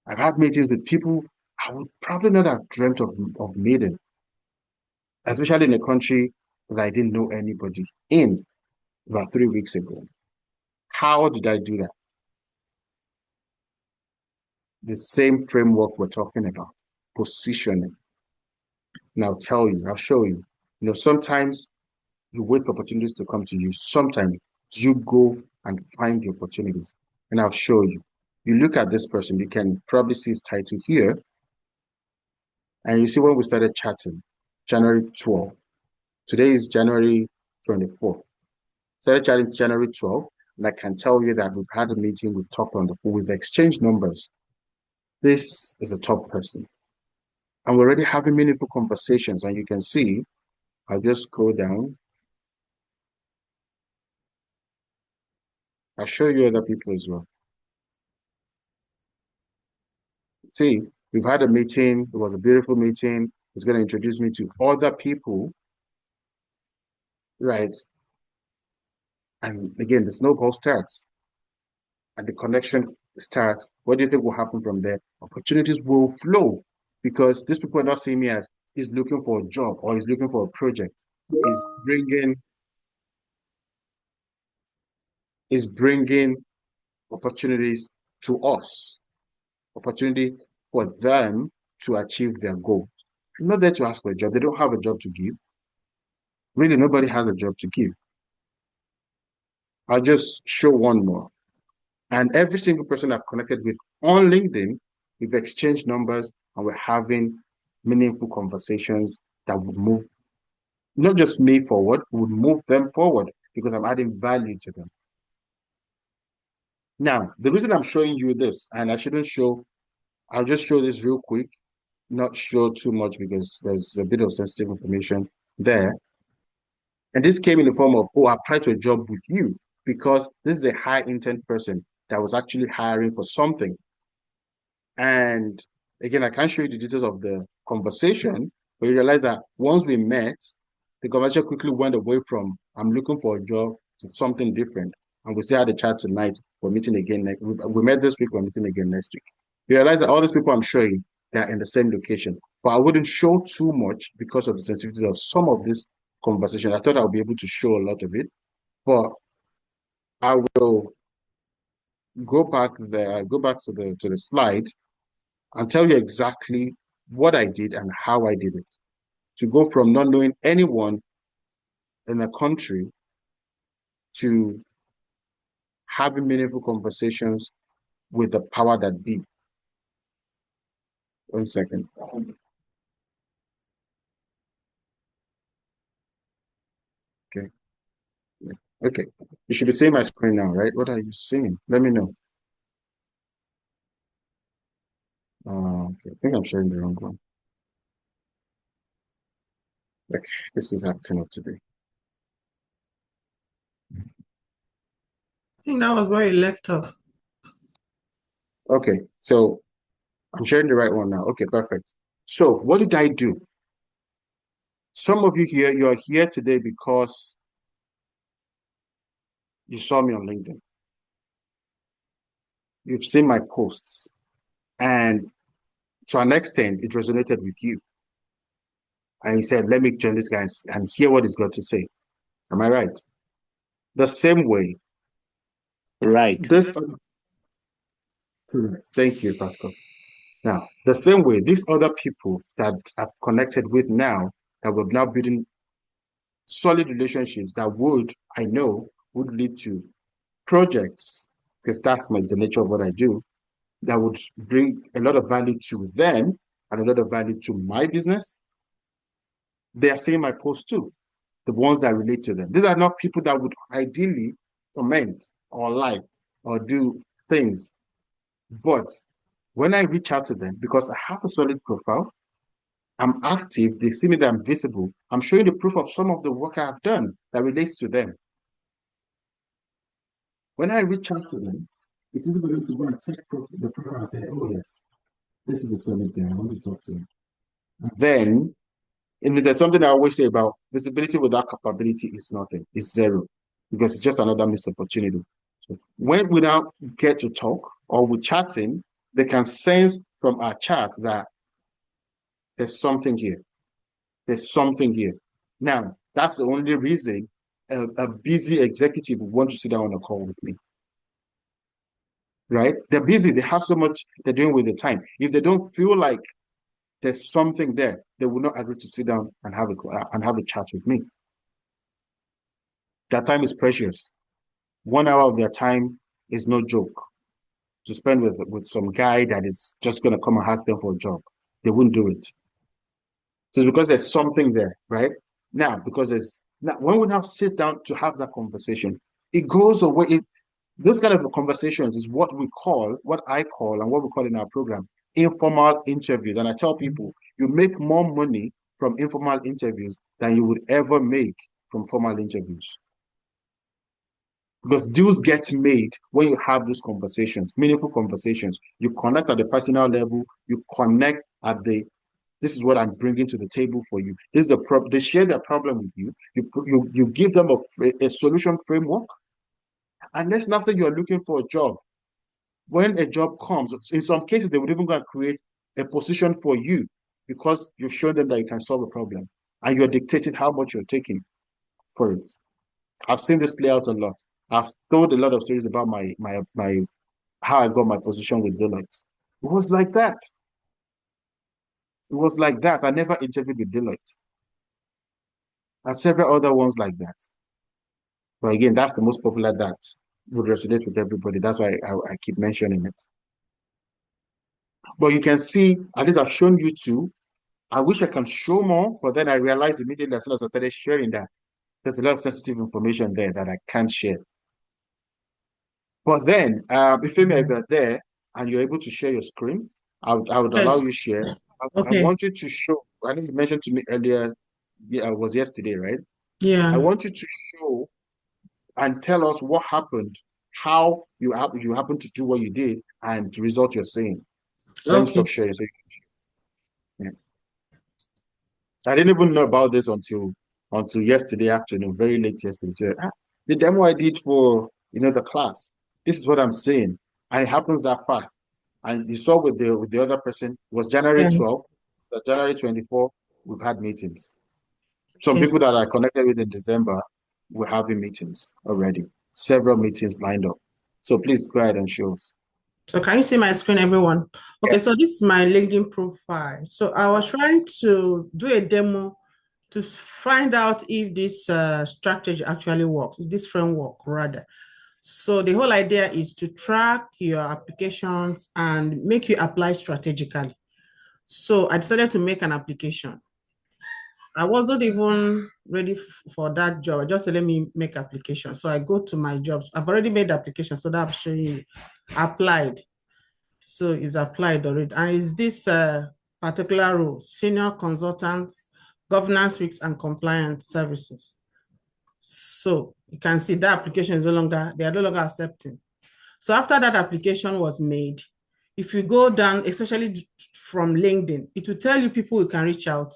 I've had meetings with people I would probably not have dreamt of meeting, especially in a country that I didn't know anybody in about 3 weeks ago. How did I do that? The same framework we're talking about, positioning. And I'll tell you, I'll show you. Sometimes you wait for opportunities to come to you. Sometimes you go and find the opportunities. And I'll show you. You look at this person, you can probably see his title here. And you see when we started chatting, January 12th. Today is January 24th. Started chatting January 12th. And I can tell you that we've had a meeting, we've talked on the phone, we've exchanged numbers. This is a top person. And we're already having meaningful conversations. And you can see, I'll just go down. I'll show you other people as well. See, we've had a meeting. It was a beautiful meeting. He's going to introduce me to other people, right? And again, the snowball starts and the connection starts. What do you think will happen from there? Opportunities will flow because these people are not seeing me as he's looking for a job or he's looking for a project. He's bringing, he's bringing opportunities to us, opportunity for them to achieve their goal. I'm not there to ask for a job. They don't have a job to give. Really, nobody has a job to give. I'll just show one more. And every single person I've connected with on LinkedIn, we've exchanged numbers and we're having meaningful conversations that would move not just me forward, would move them forward because I'm adding value to them. Now, the reason I'm showing you this, and I shouldn't show, I'll just show this real quick, not show too much because there's a bit of sensitive information there. And this came in the form of, oh, I applied to a job with you because this is a high intent person that was actually hiring for something. And again, I can't show you the details of the conversation, but you realize that once we met, the conversation quickly went away from I'm looking for a job to something different. And we still had a chat tonight. We're meeting again next we met this week, we're meeting again next week. You realize that all these people I'm showing, they're in the same location. But I wouldn't show too much because of the sensitivity of some of this conversation. I thought I'll be able to show a lot of it, but I will go back to the slide and tell you exactly what I did and how I did it. To go from not knowing anyone in a country to having meaningful conversations with the power that be. 1 second. Okay. Okay. You should be seeing my screen now, right? What are you seeing? Let me know. Okay. I think I'm sharing the wrong one. Okay. This is acting up today. I think that was where it left off. Okay. So I'm sharing the right one now. Okay, perfect. So what did I do? Some of you here, you're here today because you saw me on LinkedIn. You've seen my posts, and to an extent, it resonated with you. And you said, let me join this guy and hear what he's got to say. Am I right? The same way, Right. this thank you, Pascal. Now, the same way, these other people that I've connected with now, that we're now building solid relationships that I know, would lead to projects, because that's the nature of what I do, that would bring a lot of value to them and a lot of value to my business. They are seeing my posts too, the ones that relate to them. These are not people that would ideally comment or like or do things. But when I reach out to them, because I have a solid profile, I'm active, they see me that I'm visible, I'm showing the proof of some of the work I have done that relates to them. When I reach out to them, it is for them to go and check the profile and say, oh, yes, this is a solid guy. I want to talk to him. Then, and there's something I always say about visibility without capability is nothing, it's zero, because it's just another missed opportunity. So when we now get to talk or we're chatting, they can sense from our chat that there's something here. There's something here. Now, that's the only reason a busy executive would want to sit down on a call with me. Right? They're busy. They have so much they're doing with the time. If they don't feel like there's something there, they will not agree to sit down and have a chat with me. Their time is precious. 1 hour of their time is no joke to spend with some guy that is just going to come and ask them for a job. They wouldn't do it. So it's because there's something there, right? Now, because there's now when we now sit down to have that conversation, it goes away. Those kind of conversations is what I call, and what we call in our program, informal interviews. And I tell people, you make more money from informal interviews than you would ever make from formal interviews. Because deals get made when you have those conversations, meaningful conversations. You connect at the personal level, you connect at the this is what I'm bringing to the table for you. This is the problem. They share their problem with you. You give them a solution framework. And let's now say you're looking for a job. When a job comes, in some cases, they would even go and create a position for you because you've shown them that you can solve a problem and you're dictating how much you're taking for it. I've seen this play out a lot. I've told a lot of stories about my how I got my position with Deloitte. It was like that. It was like that. I never interviewed with Deloitte. And several other ones like that. But again, that's the most popular that would resonate with everybody. That's why I keep mentioning it. But you can see, at least I've shown you two. I wish I can show more, but then I realized immediately as soon as I started sharing that there's a lot of sensitive information there that I can't share. But then, if you're there and you're able to share your screen, I would allow Yes. you share. I Okay. want you to show, I think you mentioned to me earlier, yeah, it was yesterday, right? I Yeah. want you to show and tell us what happened, how you happened to do what you did, and the result you're saying. Let me Okay. stop sharing. So, yeah. I didn't even know about this until yesterday afternoon, very late yesterday. So, the demo I did for the class. This is what I'm saying, and it happens that fast. And you saw with the other person it was January Yeah. 12th, so January 24th. We've had meetings. Some Yes. people that I connected with in December, we're having meetings already. Several meetings lined up. So please go ahead and show us. So can you see my screen, everyone? Yeah. Okay, so this is my LinkedIn profile. So I was trying to do a demo to find out if this strategy actually works, this framework rather. So the whole idea is to track your applications and make you apply strategically. So I decided to make an application. I wasn't even ready for that job. I just said, let me make application. So I go to my jobs. I've already made the application, so that I'm showing you applied. So it's applied already. And is this particular role, senior consultant, governance risks and compliance services. So you can see that application is they are no longer accepting. So after that application was made, if you go down, especially from LinkedIn, it will tell you people you can reach out.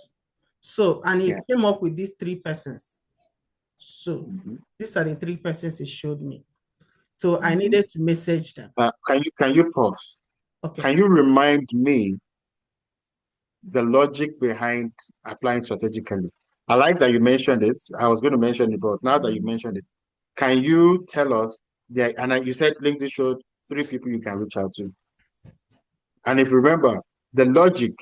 So, and it came up with these 3 persons. So these are the 3 persons it showed me. So I needed to message them. Can you pause? Okay. Can you remind me the logic behind applying strategically? I like that you mentioned it. I was going to mention it, but now that you mentioned it, can you tell us you said LinkedIn showed 3 people you can reach out to. And if you remember, the logic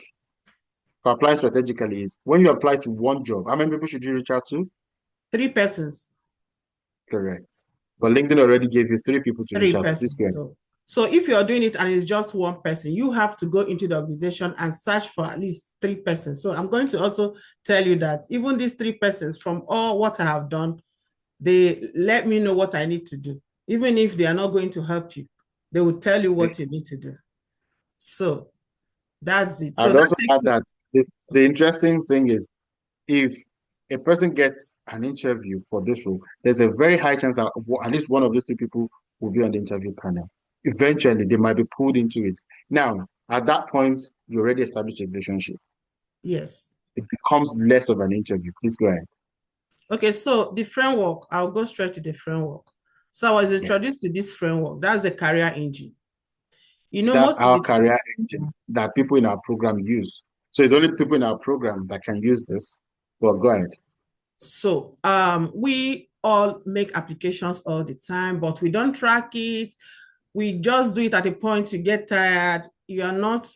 for applying strategically is when you apply to one job, how many people should you reach out to? 3 persons. Correct. But LinkedIn already gave you 3 people to reach 3 out to. Please persons. So if you're doing it and it's just one person, you have to go into the organization and search for at least 3 persons. So I'm going to also tell you that even these 3 persons, from all what I have done, they let me know what I need to do. Even if they are not going to help you, they will tell you what you need to do. So that's it. I'd also add that the interesting thing is, if a person gets an interview for this role, there's a very high chance that at least one of those 2 people will be on the interview panel. Eventually, they might be pulled into it. Now, at that point, you already established a relationship. Yes. It becomes less of an interview. Please go ahead. Okay, so the framework, I'll go straight to the framework. So I was introduced to this framework. That's the career engine. You know, that's our career engine that people in our program use. So it's only people in our program that can use this. Well, go ahead. So we all make applications all the time, but we don't track it. We just do it at a point you get tired. You are not,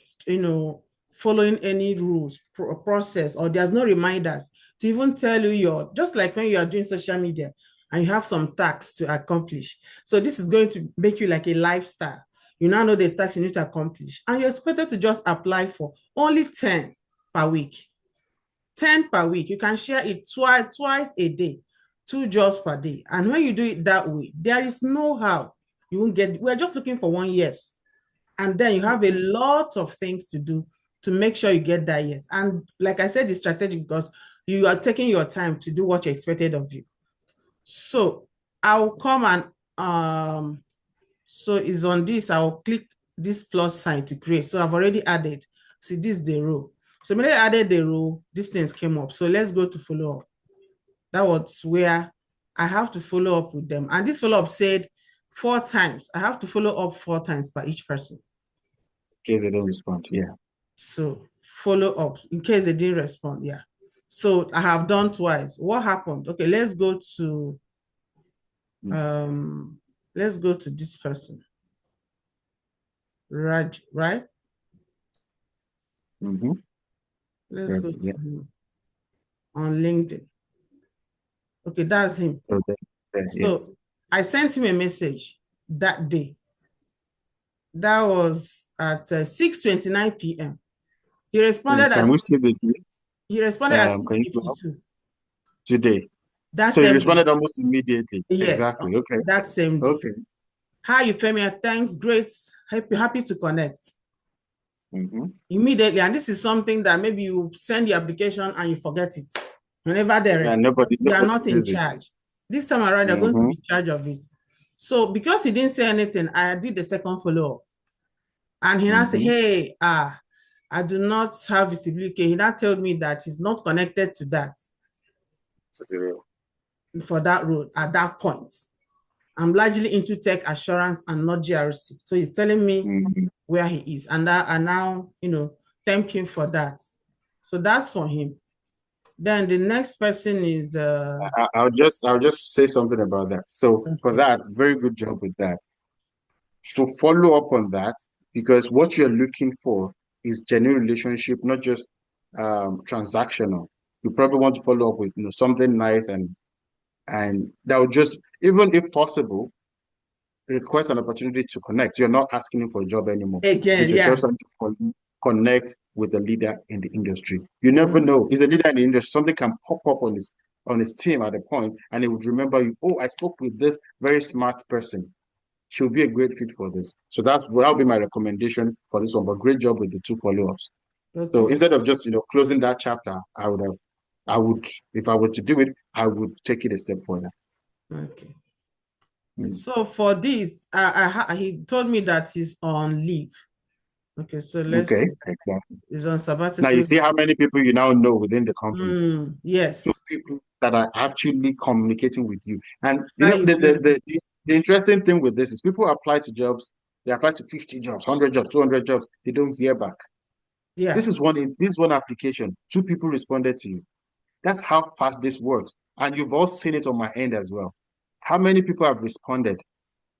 following any rules, process, or there's no reminders to even tell you just like when you are doing social media and you have some tasks to accomplish. So this is going to make you like a lifestyle. You now know the tasks you need to accomplish, and you're expected to just apply for only 10 per week. 10 per week. You can share it twice a day, 2 jobs per day. And when you do it that way, there is no how. You won't get, we're just looking for 1 yes. And then you have a lot of things to do to make sure you get that yes. And like I said, it's strategic because you are taking your time to do what you expected of you. So I'll come and so it's on this, I'll click this plus sign to create. So I've already added. See, this is the row. So when I added the row, these things came up. So let's go to follow up. That was where I have to follow up with them. And this follow-up said 4 times. I have to follow up 4 times by each person. In case they don't respond, yeah. So follow up in case they didn't respond, yeah. So I have done twice. What happened? Okay, let's go to this person. Raj, right? Mm-hmm. Let's go to him on LinkedIn. Okay, that's him. Okay. So I sent him a message that day. That was at 6:29 p.m. He responded Can we see the date? He responded at 6:52. Today. So he responded almost immediately. Yes, exactly. Okay. That same day. Okay. Hi, Euphemia. Thanks. Great. Happy to connect. Mm-hmm. Immediately. And this is something that maybe you send the application and you forget it. Whenever there is, you are not in charge. This time around, you're going to be in charge of it. So because he didn't say anything, I did the second follow-up. And he now said, hey, I do not have visibility. He now told me that he's not connected to that. For that role at that point. I'm largely into tech assurance and not GRC. So he's telling me where he is. And I now, thank him for that. So that's for him. Then the next person is I'll just say something about that. So for that, very good job with that. To follow up on that, because what you're looking for is genuine relationship, not just transactional. You probably want to follow up with something nice and that would just, even if possible, request an opportunity to connect. You're not asking him for a job anymore. Again, you're just trying to connect with a leader in the industry. You never know. He's a leader in the industry. Something can pop up on his team at a point, and he would remember you. Oh, I spoke with this very smart person. She'll be a great fit for this. So that'll be my recommendation for this one. But great job with the 2 follow-ups. Okay. So instead of just closing that chapter, I would, if I were to do it, I would take it a step further. Okay. So for this, he told me that he's on leave. Okay, so let's. Okay, exactly. He's on sabbatical. Now you see how many people you now know within the company. Yes. 2 people that are actually communicating with you, and the interesting thing with this is people apply to jobs. They apply to 50 jobs, 100 jobs, 200 jobs. They don't hear back. Yeah. This is one application. 2 people responded to you. That's how fast this works. And you've all seen it on my end as well. How many people have responded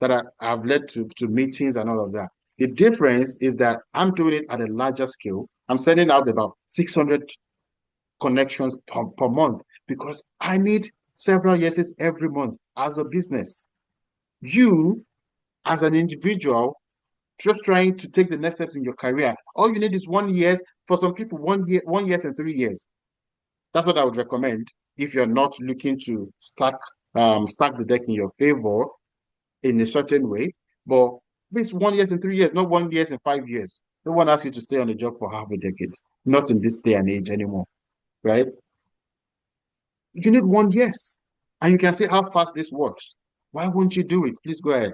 that have led to meetings and all of that? The difference is that I'm doing it at a larger scale. I'm sending out about 600 connections per month because I need several yeses every month as a business. You, as an individual, just trying to take the next steps in your career, all you need is 1 year. For some people, 1 year and 3 years. That's what I would recommend if you're not looking to stack the deck in your favor in a certain way. But it's 1 year and 3 years, not 1 year and 5 years. No one asks you to stay on a job for half a decade. Not in this day and age anymore, right? You need 1 year, and you can see how fast this works. Why won't you do it? Please go ahead.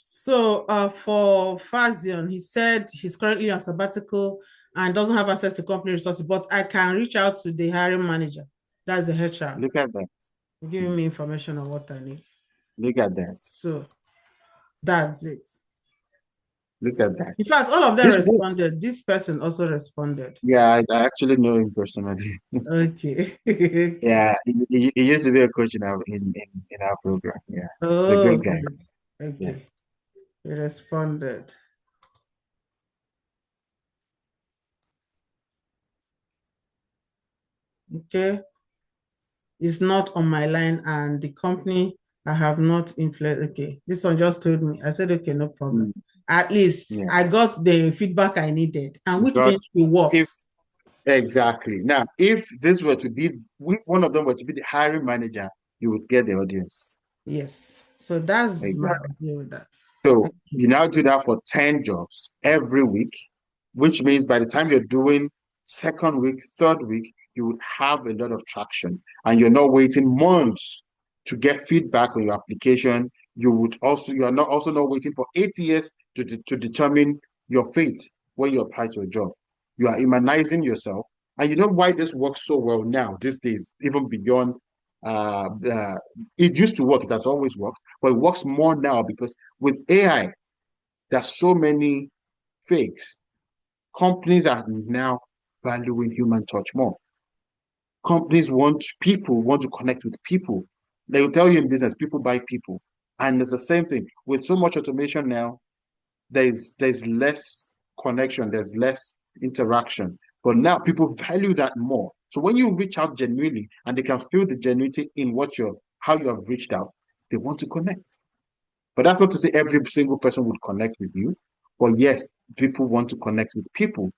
So for Fazion, he said he's currently on sabbatical and doesn't have access to company resources, but I can reach out to the hiring manager. That's the HR. Look at that. Giving me information on what I need. Look at that. So that's it. Look at that. In fact, all of them responded. This person also responded. Yeah, I actually know him personally. Okay. Yeah, he used to be a coach in our program. Yeah, he's a Oh, great guy. good. Okay. Yeah. He responded. Okay. It's not on my line, and the company I have not influenced. Okay. This one just told me. I said, okay, no problem. At least I got the feedback I needed, and which means it works. Exactly. Now, if this were to be, one of them were to be the hiring manager, you would get the audience. Yes. So that's my exactly. idea with that. So you now do that for 10 jobs every week, which means by the time you're doing second week, third week, you would have a lot of traction, and you're not waiting months to get feedback on your application. You are not waiting for 8 years to determine your fate when you apply to a job. You are immunizing yourself. And you know why this works so well now, these days, even beyond it used to work, it has always worked, but it works more now because with AI, there's so many fakes. Companies are now valuing human touch more. Companies want to connect with people. They will tell you in business, people buy people. And it's the same thing. With so much automation now, there's less connection, there's less interaction. But now people value that more. So when you reach out genuinely and they can feel the genuinity in how you have reached out, they want to connect. But that's not to say every single person would connect with you. But yes, people want to connect with people.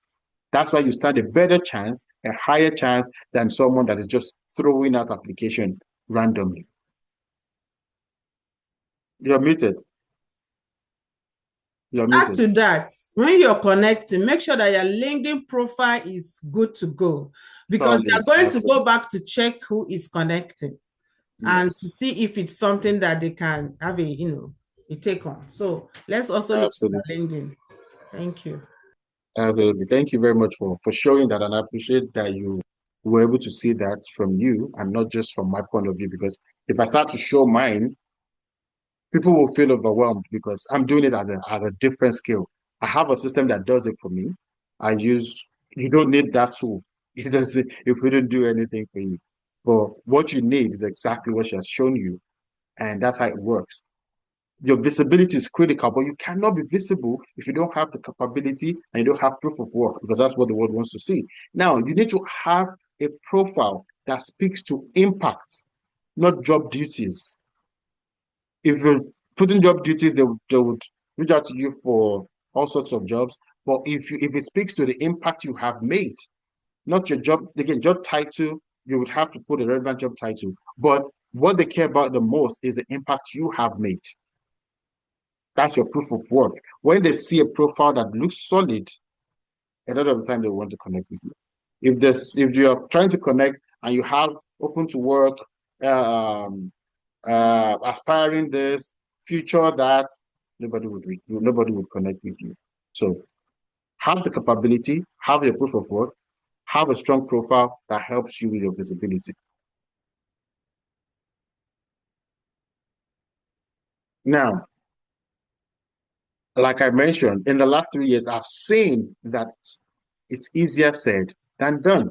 That's why you stand a better chance, a higher chance than someone that is just throwing out application randomly. You're muted. Add to that, when you're connecting, make sure that your LinkedIn profile is good to go, because they're going to go back to check who is connecting and to see if it's something that they can have a take on. So let's also look at LinkedIn. Thank you. Absolutely. Thank you very much for showing that, and I appreciate that you were able to see that from you and not just from my point of view, because if I start to show mine, people will feel overwhelmed because I'm doing it at a different scale. I have a system that does it for me. You don't need that tool. It wouldn't do anything for you. But what you need is exactly what she has shown you. And that's how it works. Your visibility is critical, but you cannot be visible if you don't have the capability and you don't have proof of work, because that's what the world wants to see. Now, you need to have a profile that speaks to impact, not job duties. If you're putting job duties, they would reach out to you for all sorts of jobs. But if it speaks to the impact you have made, not your job, again, job title, you would have to put a relevant job title. But what they care about the most is the impact you have made. That's your proof of work. When they see a profile that looks solid, a lot of the time they want to connect with you. If you are trying to connect and you have open to work, aspiring this, future that, nobody would connect with you. So have the capability, have your proof of work, have a strong profile that helps you with your visibility. Now, like I mentioned, in the last 3 years, I've seen that it's easier said than done.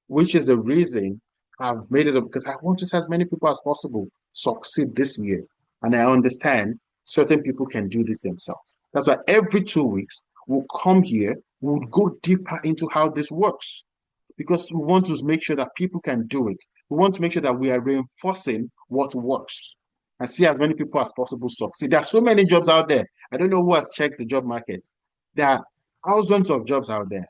which is the reason I've made it up, because I want to see as many people as possible succeed this year. And I understand certain people can do this themselves. That's why every 2 weeks we'll come here, we'll go deeper into how this works, because we want to make sure that people can do it. We want to make sure that we are reinforcing what works and see as many people as possible succeed. There are so many jobs out there. I don't know who has checked the job market. There are thousands of jobs out there.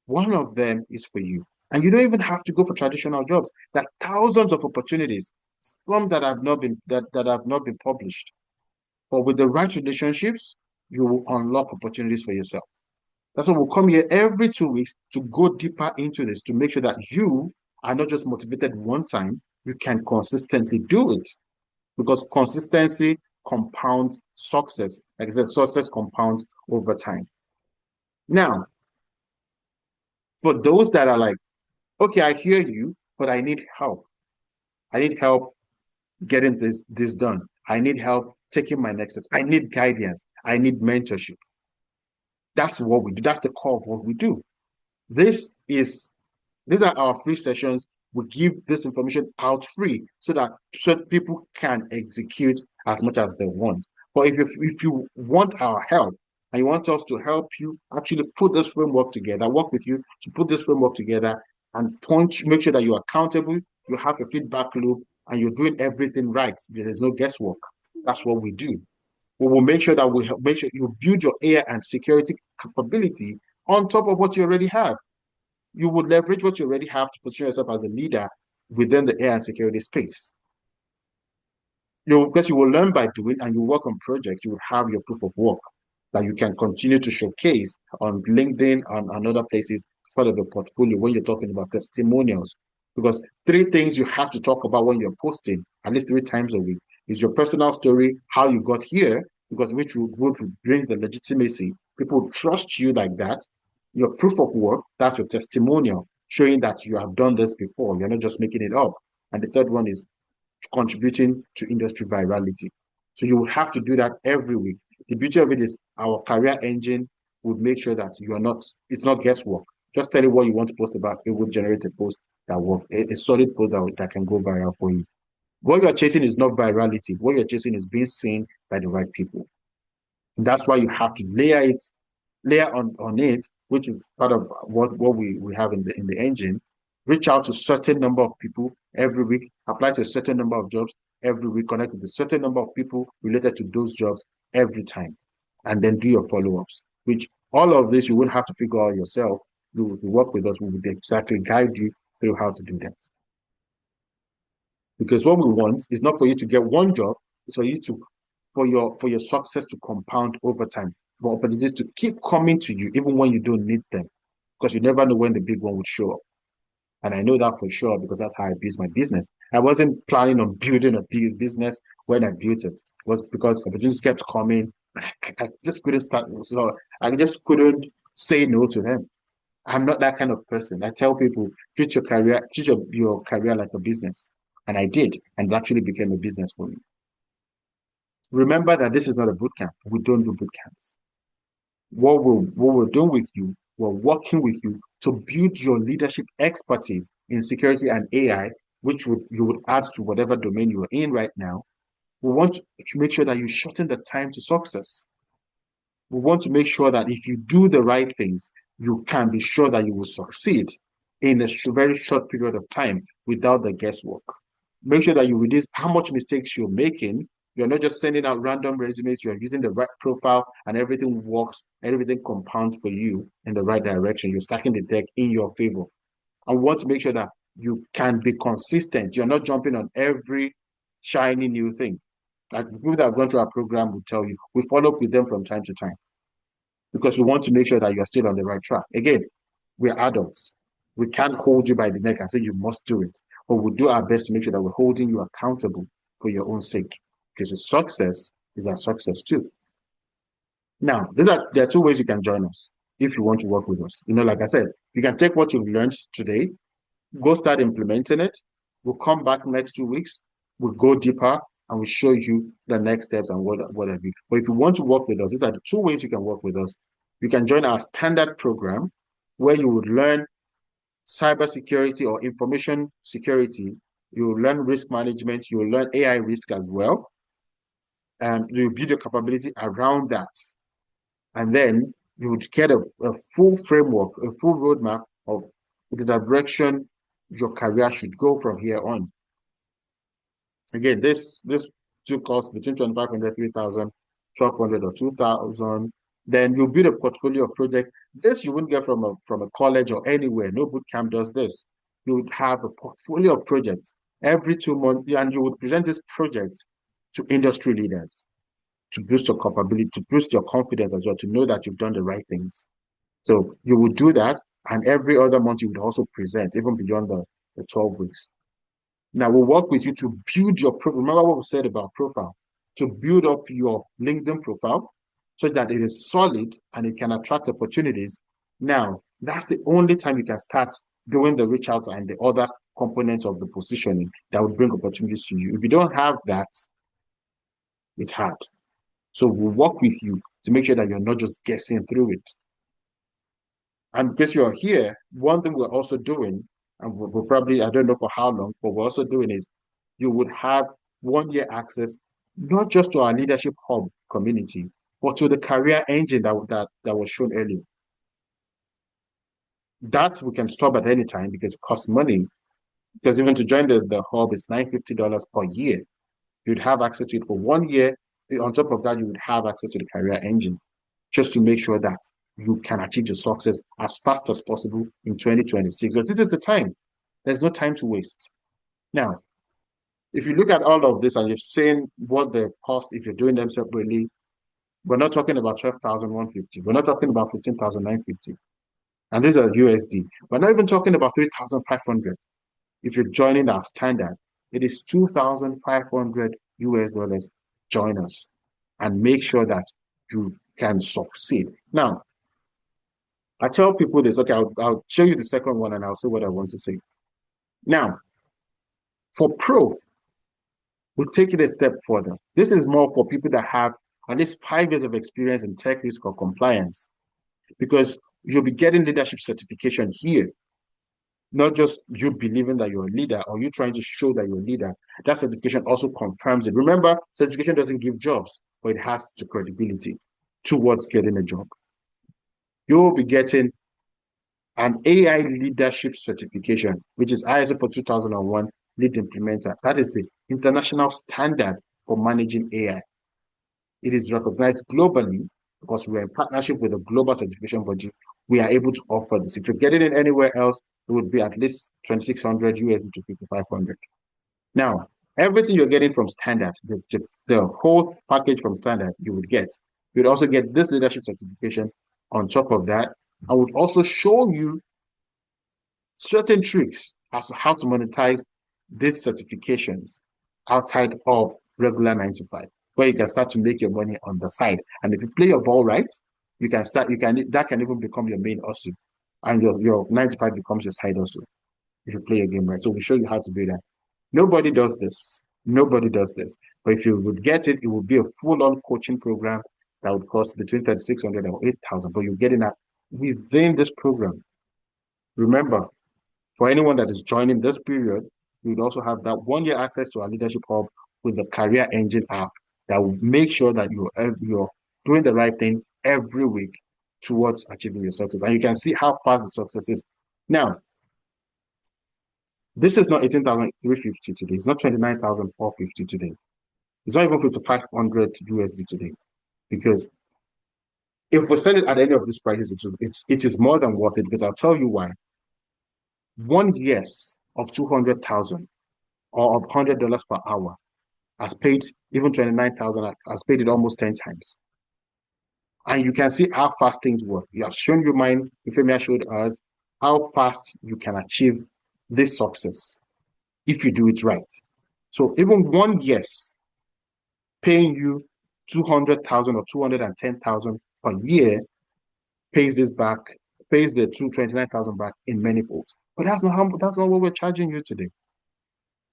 One of them is for you. And you don't even have to go for traditional jobs. There are thousands of opportunities, some that have not been that have not been published. But with the right relationships, you will unlock opportunities for yourself. That's why we'll come here every 2 weeks to go deeper into this, to make sure that you are not just motivated one time, you can consistently do it. Because consistency compounds success. Like I said, success compounds over time. Now, for those that are like, okay, I hear you, but I need help. I need help getting this done. I need help taking my next step. I need guidance. I need mentorship. That's what we do. That's the core of what we do. These are our free sessions. We give this information out free so that people can execute as much as they want. But if you want our help and you want us to help you actually put this framework together, work with you to put this framework together and make sure that you're accountable, you have a feedback loop, and you're doing everything right. There's no guesswork. That's what we do. We will make sure that we make sure you build your AI and security capability on top of what you already have. You would leverage what you already have to position yourself as a leader within the AI and security space. Because you will learn by doing, and you work on projects, you will have your proof of work that you can continue to showcase on LinkedIn and other places as part of your portfolio when you're talking about testimonials. Because 3 things you have to talk about when you're posting, at least 3 times a week, is your personal story, how you got here, because which would bring the legitimacy. People trust you like that. Your proof of work, that's your testimonial, showing that you have done this before. You're not just making it up. And the third one is contributing to industry virality. So you will have to do that every week. The beauty of it is our career engine would make sure that it's not guesswork. Just tell it what you want to post about. It will generate a post that works, a solid post that can go viral for you. What you're chasing is not virality. What you're chasing is being seen by the right people. And that's why you have to layer on it, which is part of what we have in the engine. Reach out to certain number of people every week, apply to a certain number of jobs every week, connect with a certain number of people related to those jobs every time, and then do your follow-ups, which all of this you wouldn't have to figure out yourself. If you work with us, we would exactly guide you through how to do that. Because what we want is not for you to get one job, it's for you to for your success to compound over time, for opportunities to keep coming to you even when you don't need them, because you never know when the big one would show up. And I know that for sure because that's how I built my business. I wasn't planning on building a big business when I built it. It was because opportunities kept coming. I just couldn't start. So I just couldn't say no to them. I'm not that kind of person. I tell people, treat your career like a business. And I did. And it actually became a business for me. Remember that this is not a boot camp. We don't do boot camps. What we're doing with you, we're working with you to build your leadership expertise in security and AI, which you would add to whatever domain you're in right now. We want to make sure that you shorten the time to success. We want to make sure that if you do the right things, you can be sure that you will succeed in a very short period of time without the guesswork. Make sure that you reduce how much mistakes you're making. You're not just sending out random resumes, you're using the right profile and everything works, everything compounds for you in the right direction. You're stacking the deck in your favor. I want to make sure that you can be consistent. You're not jumping on every shiny new thing. Like people that have gone through our program will tell you, we follow up with them from time to time because we want to make sure that you're still on the right track. Again, we're adults. We can't hold you by the neck and say you must do it, but we'll do our best to make sure that we're holding you accountable for your own sake, because your success is our success too. Now, there are 2 ways you can join us if you want to work with us. Like I said, you can take what you've learned today, go start implementing it. We'll come back next 2 weeks. We'll go deeper and we'll show you the next steps and what have you. But if you want to work with us, these are the 2 ways you can work with us. You can join our standard program where you would learn cybersecurity or information security. You learn risk management. You learn AI risk as well. You build your capability around that. And then you would get a full framework, a full roadmap of the direction your career should go from here on. Again, this took cost between 2,500, 3,000, 1,200 or 2,000. Then you build a portfolio of projects. This you wouldn't get from a college or anywhere. No boot camp does this. You would have a portfolio of projects every 2 months, and you would present this project to industry leaders to boost your capability, to boost your confidence as well, to know that you've done the right things. So you would do that, and every other month you would also present, even beyond the 12 weeks. Now we'll work with you to build your profile. Remember what we said about profile, to build up your LinkedIn profile so that it is solid and it can attract opportunities. Now, that's the only time you can start doing the reach outs and the other components of the positioning that would bring opportunities to you. If you don't have that, it's hard. So we'll work with you to make sure that you're not just guessing through it. And because you're here, one thing we're also doing, and we'll probably, I don't know for how long, but we're also doing is you would have 1 year access, not just to our leadership hub community, but to the career engine that was shown earlier. That we can stop at any time because it costs money. Because even to join the hub is $950 per year. You'd have access to it for 1 year. On top of that, you would have access to the career engine, just to make sure that you can achieve your success as fast as possible in 2026. Because this is the time. There's no time to waste. Now, if you look at all of this and you've seen what the cost, if you're doing them separately, we're not talking about 12,150. We're not talking about 15,950. And these are USD. We're not even talking about 3,500. If you're joining our standard, it is 2,500 US dollars. Join us and make sure that you can succeed. Now, I tell people this, okay, I'll show you the second one and I'll say what I want to say. Now, for Pro, we'll take it a step further. This is more for people that have at least 5 years of experience in tech risk or compliance, because you'll be getting leadership certification here. Not just you believing that you're a leader or you trying to show that you're a leader. That certification also confirms it. Remember, certification doesn't give jobs, but it has the credibility towards getting a job. You'll be getting an AI leadership certification, which is ISO for 2001 lead implementer. That is the international standard for managing AI. It is recognized globally because we're in partnership with a global certification body. We are able to offer this. If you're getting it anywhere else, it would be at least 2,600 USD to 5,500. Now, everything you're getting from standard, the whole package from standard, you would get. You'd also get this leadership certification on top of that. I would also show you certain tricks as to how to monetize these certifications outside of regular 9 to 5, where you can start to make your money on the side. And if you play your ball right, that can even become your main hustle. And your 9 to 5 becomes your side hustle if you play your game right. So we show you how to do that. Nobody does this. Nobody does this. But if you would get it, it would be a full-on coaching program that would cost between 3,600 and 8,000. But you're getting that within this program. Remember, for anyone that is joining this period, you would also have that 1 year access to our leadership hub with the Career Engine app that will make sure that you're doing the right thing every week towards achieving your success. And you can see how fast the success is. Now, this is not 18,350 today. It's not 29,450 today. It's not even 5,500 USD today. Because if we sell it at any of these prices, it is more than worth it, because I'll tell you why. 1 year of 200,000 or of $100 per hour has paid even 29,000, has paid it almost 10 times. And you can see how fast things work. You have shown you mine, Euphemia showed us how fast you can achieve this success if you do it right. So even 1 year paying you 200,000 or 210,000 per year pays this back, pays the 229,000 back in many folds. But that's not what we're charging you today.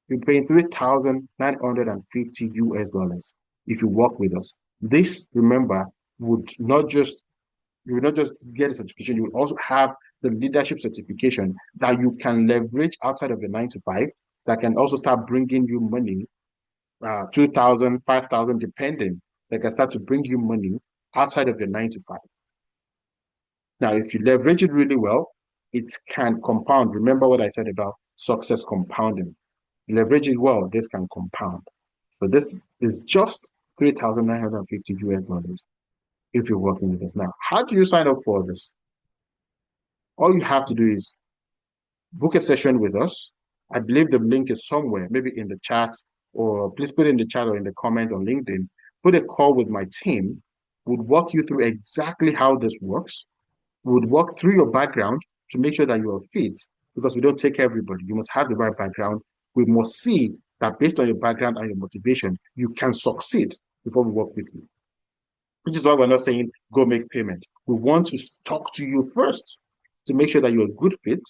You're paying 3,950 US dollars if you work with us. This, remember, you would not just get a certification, you would also have the leadership certification that you can leverage outside of the 9 to 5 that can also start bringing you money, 2,000, 5,000, depending, that can start to bring you money outside of the 9 to 5. Now, if you leverage it really well, it can compound. Remember what I said about success compounding. You leverage it well, this can compound. So this is just 3,950 US dollars if you're working with us. Now, how do you sign up for this? All you have to do is book a session with us. I believe the link is somewhere, maybe in the chat, or please put it in the chat or in the comment on LinkedIn. Put a call with my team. We'll walk you through exactly how this works. We'll walk through your background to make sure that you are fit, because we don't take everybody. You must have the right background. We must see that based on your background and your motivation, you can succeed before we work with you. Which is why we're not saying go make payment. We want to talk to you first to make sure that you're a good fit.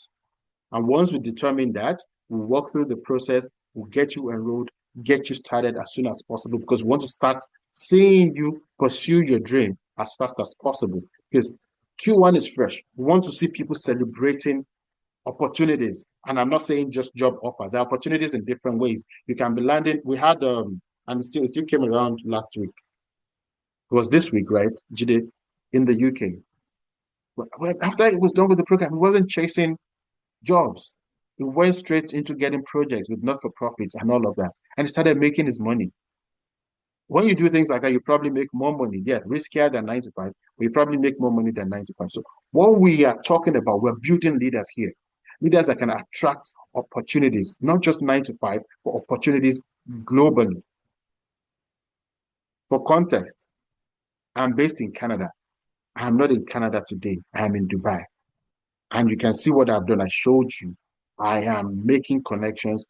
And once we determine that, we'll walk through the process, we'll get you enrolled, get you started as soon as possible, because we want to start seeing you pursue your dream as fast as possible. Because Q1 is fresh. We want to see people celebrating opportunities. And I'm not saying just job offers. There are opportunities in different ways. You can be landing. We had, and it still came around last week. It was this week, right, Jide, in the UK. Well, after it was done with the program, he wasn't chasing jobs. He went straight into getting projects with not-for-profits and all of that. And he started making his money. When you do things like that, you probably make more money. Yeah, riskier than 9 to 5, but you probably make more money than 9 to 5. So what we are talking about, we're building leaders here. Leaders that can attract opportunities, not just 9 to 5, but opportunities globally. For context, I'm based in Canada. I'm not in Canada today. I'm in Dubai. And you can see what I've done. I showed you. I am making connections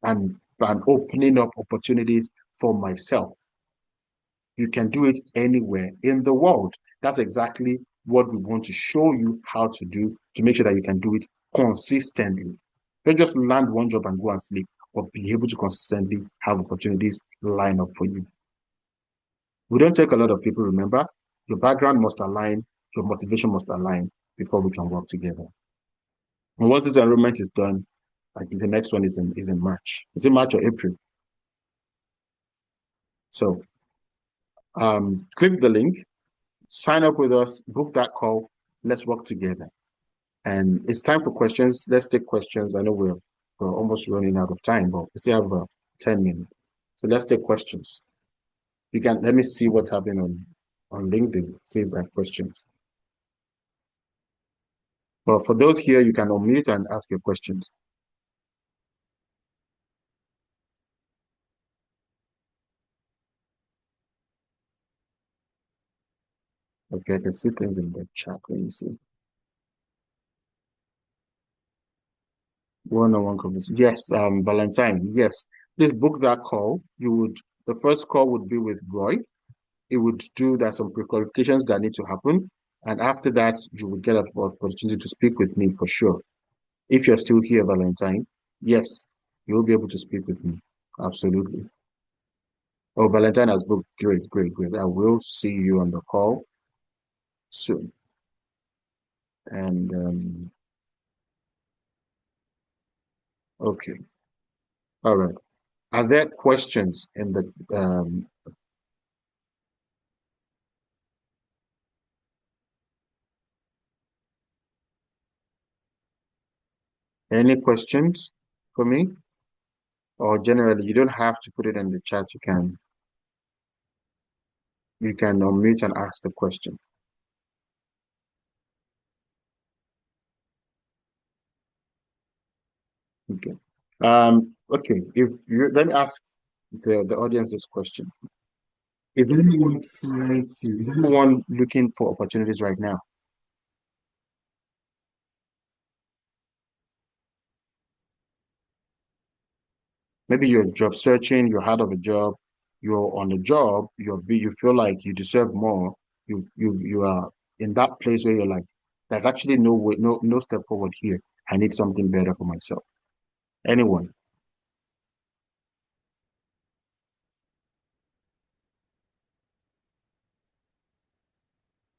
and opening up opportunities for myself. You can do it anywhere in the world. That's exactly what we want to show you how to do to make sure that you can do it consistently. Don't just land one job and go and sleep, but be able to consistently have opportunities line up for you. We don't take a lot of people, remember. Your background must align, your motivation must align before we can work together. And once this enrollment is done, like the next one is in March. Is it March or April? So click the link, sign up with us, book that call, let's work together. And it's time for questions. Let's take questions. I know we're almost running out of time, but we still have 10 minutes. So let's take questions. You can let me see what's happening on LinkedIn, see if there are questions. But for those here, you can unmute and ask your questions. Okay, I can see things in the chat. Let me see. One-on-one conversation. Yes, Valentine. Yes, please book that call. The first call would be with Roy. He would do that some pre-qualifications that need to happen, and after that, you would get an opportunity to speak with me for sure. If you're still here, Valentine, yes, you'll be able to speak with me. Absolutely. Oh, Valentine has booked. Great, great, great. I will see you on the call soon. And okay, all right. Are there questions in the any questions for me? Or generally, you don't have to put it in the chat. You can unmute and ask the question. Okay. Okay. Let me ask the audience this question. Is anyone looking for opportunities right now? Maybe you're job searching, you're out of a job, you're on a job, you feel like you deserve more. You are in that place where you're like, there's actually no way, no step forward here. I need something better for myself. Anyone?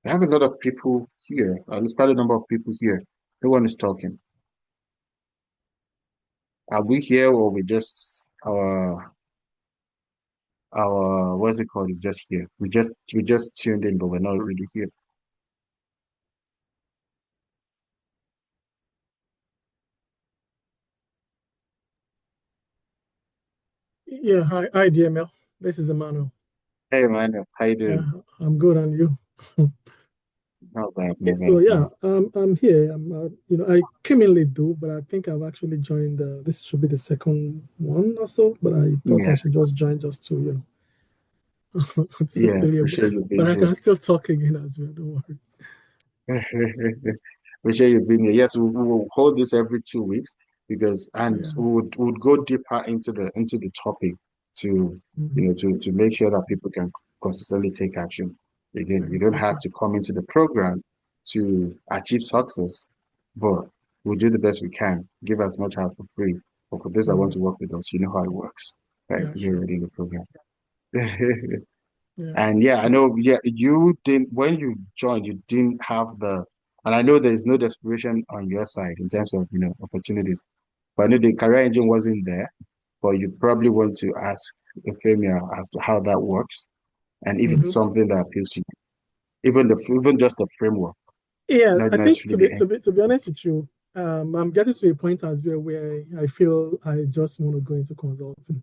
I have a lot of people here, at least quite a number of people here. Who one is talking? Are we here or we just our what's it called is just here? We just tuned in, but we're not really here. Yeah, hi, DML. This is Emmanuel. Hey man, how you Yeah, doing? I'm good, and you? Not bad, Yeah, not bad so at yeah, all. I'm here. I came in late though, but I think I've actually joined. This should be the second one or so, but I thought I Yeah, should just join just to, to yeah, stay here. appreciate you But being I here. can still talk again as well. Don't worry. Appreciate you being here. Yes, we will hold this every 2 weeks because and Yeah. we would go deeper into the topic to Mhm. to make sure that people can consistently take action. Again, you don't have Exactly. to come into the program to achieve success, but we'll do the best we can, give as much help for free. But for those that want Mhm. to work with us, you know how it works, right? Yeah, You're sure. already in the program. Yeah, And yeah, I sure. know, yeah, you didn't, when you joined, you didn't have and I know there's no desperation on your side in terms of, opportunities. But I know the career engine wasn't there, but you probably want to ask Euphemia as to how that works and if it's hmm something that appeals to you, even just the framework, Yeah, not I think necessarily the end. to be honest with you, I'm getting to a point as well where I feel I just want to go into consulting,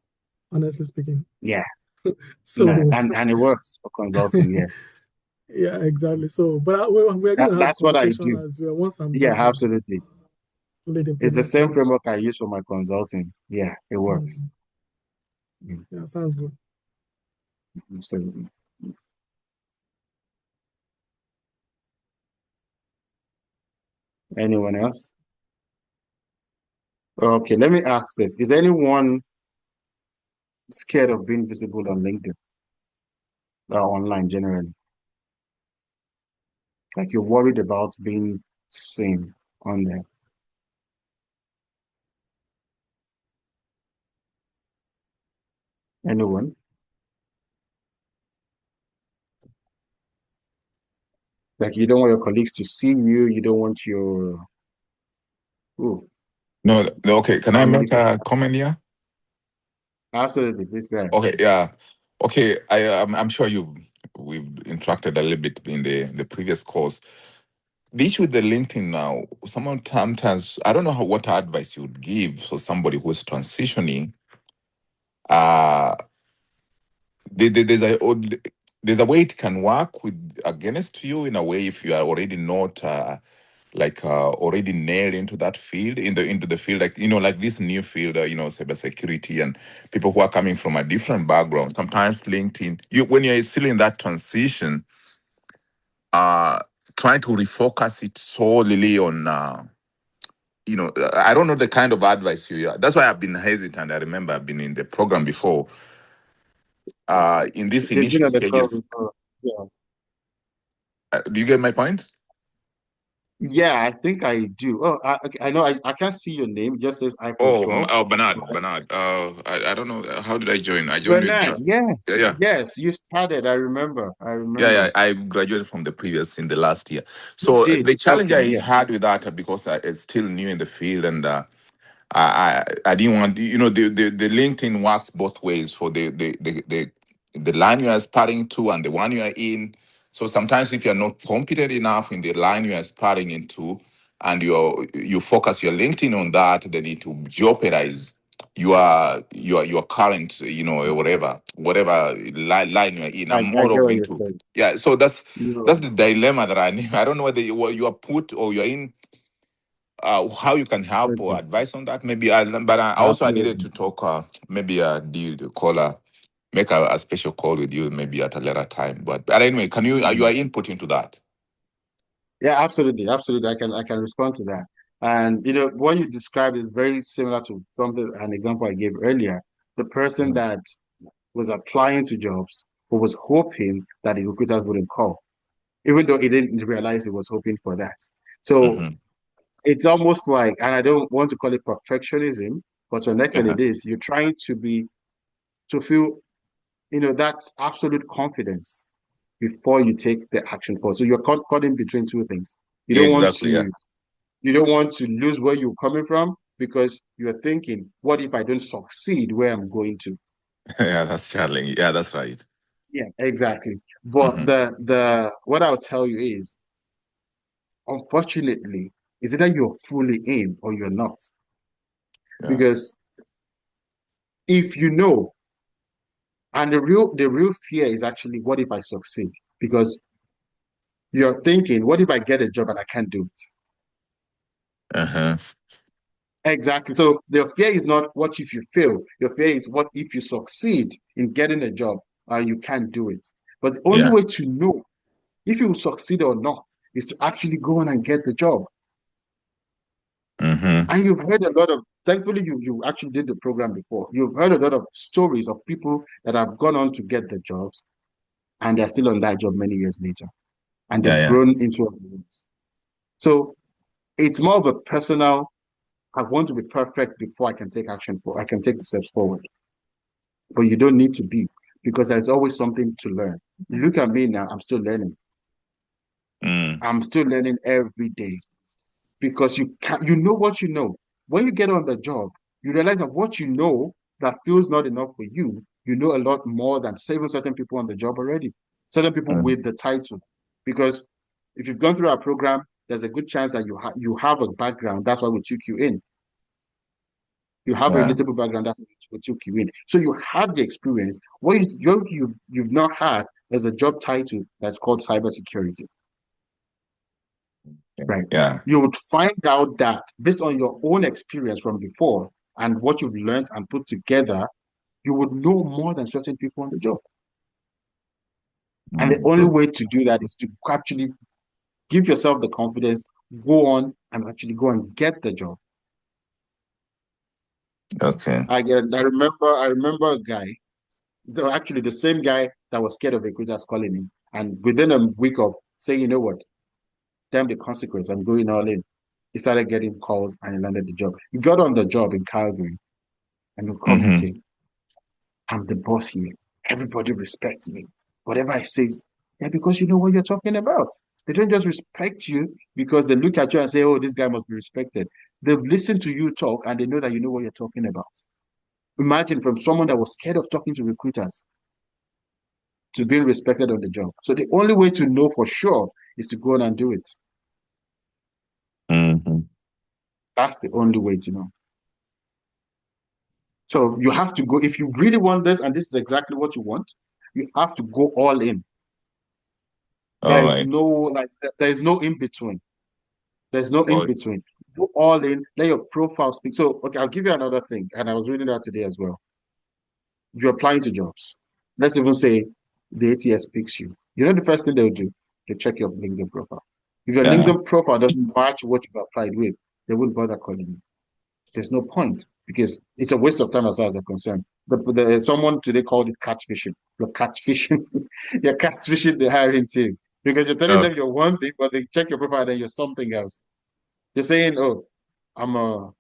honestly speaking. Yeah, no, So and it works for consulting, yes. yeah, exactly. So, but we're going to have a That's what I conversation do. as well once I'm Yeah, done with absolutely. the lead It's the same implementation. framework I use for my consulting. Yeah, it works. Mm, Mm, yeah, sounds good. absolutely. Anyone else? Okay, let me ask this. Is anyone scared of being visible on LinkedIn or online generally? Like you're worried about being seen on there? Anyone? Like you don't want your colleagues to see you, you don't want your oh, No, okay. Can I how many make people? a comment here? Absolutely, this guy. Okay, yeah. Okay, I'm sure we've interacted a little bit in the previous course. The issue with the LinkedIn now, sometimes I don't know what advice you would give for somebody who is transitioning. Uh there- there- there's a there's a way it can work with against you in a way if you are already not already nailed into that field into the field like like this new field cybersecurity and people who are coming from a different background. Sometimes LinkedIn, you when you're still in that transition, uh trying to refocus it solely on I don't know the kind of advice that's why I've been hesitant. I remember I've been in the program before in these They've been initial on the stages. program. Yeah. Do you get my point? Yeah, I think I do. Oh, I know I can't see your name. It just says iPhone Oh, 12. Bernard. I don't know. How did I join? I joined with, Bernard, yeah, yes, yeah. yes, you started. I remember. I Yeah, remember. yeah, I graduated from in the last year. You So did. the challenge Okay, I yes. had with that because it's still new in the field, and I didn't want the LinkedIn works both ways for the line you are aspiring to and the one you are in. So sometimes if you're not competent enough in the line you are aspiring into, and you focus your LinkedIn on that, then it will jeopardize your current whatever line you're in. I'm I more get of what you're into, saying. yeah. So that's You the dilemma that I don't know whether you are put or you're in, how you can help or okay. advise on that. Maybe but I needed Absolutely. to talk. Maybe deal the caller, make a special call with you maybe at a later time. But anyway, can you are input into that? Yeah, absolutely, absolutely. I can respond to that. And what you described is very similar to an example I gave earlier. The person Mhm. that was applying to jobs who was hoping that the recruiters wouldn't call, even though he didn't realize he was hoping for that. So Mhm. it's almost like, and I don't want to call it perfectionism, but to an extent Uh-huh. it is, you're trying to feel, that absolute confidence before you take the action forward. So you're caught in between two things. You don't want Exactly. Yeah. to You don't want to lose where you're coming from because you're thinking, what if I don't succeed where I'm going to? Yeah, that's challenging. Yeah, that's right. Yeah, exactly. But Mm-hmm. the what I'll tell you is, unfortunately, is either you're fully in or you're not. Yeah. Because if you know, and the real fear is actually, what if I succeed? Because you're thinking, what if I get a job and I can't do it? Uh-huh. Exactly. So the fear is not what if you fail. Your fear is what if you succeed in getting a job and you can't do it. But the only Yeah. way to know if you succeed or not is to actually go on and get the job. Mm-hmm. And you've heard a lot of, thankfully, you actually did the program before. You've heard a lot of stories of people that have gone on to get the jobs and they're still on that job many years later. And Yeah, they've yeah. grown into other roles. So it's more of a personal, I want to be perfect before I can take the steps forward. But you don't need to be, because there's always something to learn. Look at me now, I'm still learning. Mm. I'm still learning every day because you know what you know. When you get on the job, you realize that what you know that feels not enough for you, you know a lot more than saving certain people on the job already, certain people Mm. with the title. Because if you've gone through our program, there's a good chance that you have a background. That's why we took you in. You have a Yeah. relatable background. That's what took you in. So you have the experience. What you've not had is a job title that's called cybersecurity, right? Yeah. You would find out that based on your own experience from before and what you've learned and put together, you would know more than certain people on the job. And the only Good. way to do that is to actually give yourself the confidence, go on and actually go and get the job. Okay. I remember a guy, actually the same guy that was scared of recruiters calling him. And within a week of saying, you know what, damn the consequence, I'm going all in. He started getting calls and he landed the job. He got on the job in Calgary and he'll come and Mm-hmm. say, I'm the boss here. Everybody respects me. Whatever I say, yeah, because you know what you're talking about. They don't just respect you because they look at you and say, oh, this guy must be respected. They've listened to you talk and they know that you know what you're talking about. Imagine from someone that was scared of talking to recruiters to being respected on the job. So the only way to know for sure is to go on and do it. Mm-hmm. That's the only way to know. So you have to go, if you really want this, and this is exactly what you want, you have to go all in. All There is right. no there is no in between. There's no in Oh, between. Go all in, let your profile speak. So okay, I'll give you another thing, and I was reading that today as well. You're applying to jobs. Let's even say the ATS picks you. You know the first thing they'll do? They check your LinkedIn profile. If your yeah. LinkedIn profile doesn't match what you've applied with, they won't bother calling you. There's no point because it's a waste of time as far as they're concerned. Someone today called it catfishing. You're catfishing. You're catfishing the hiring team because you're telling them Okay. you're one thing, but they check your profile and you're something else. You're saying, "Oh, I'm a,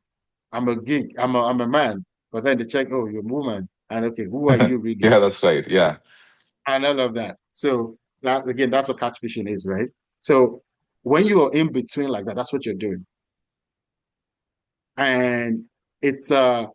I'm a geek. I'm a man," but then they check, "Oh, you're a woman," and okay, who are you really? Yeah, that's right. Yeah. And all of that. So that again, that's what catfishing is, right? So when you are in between like that, that's what you're doing, and it's for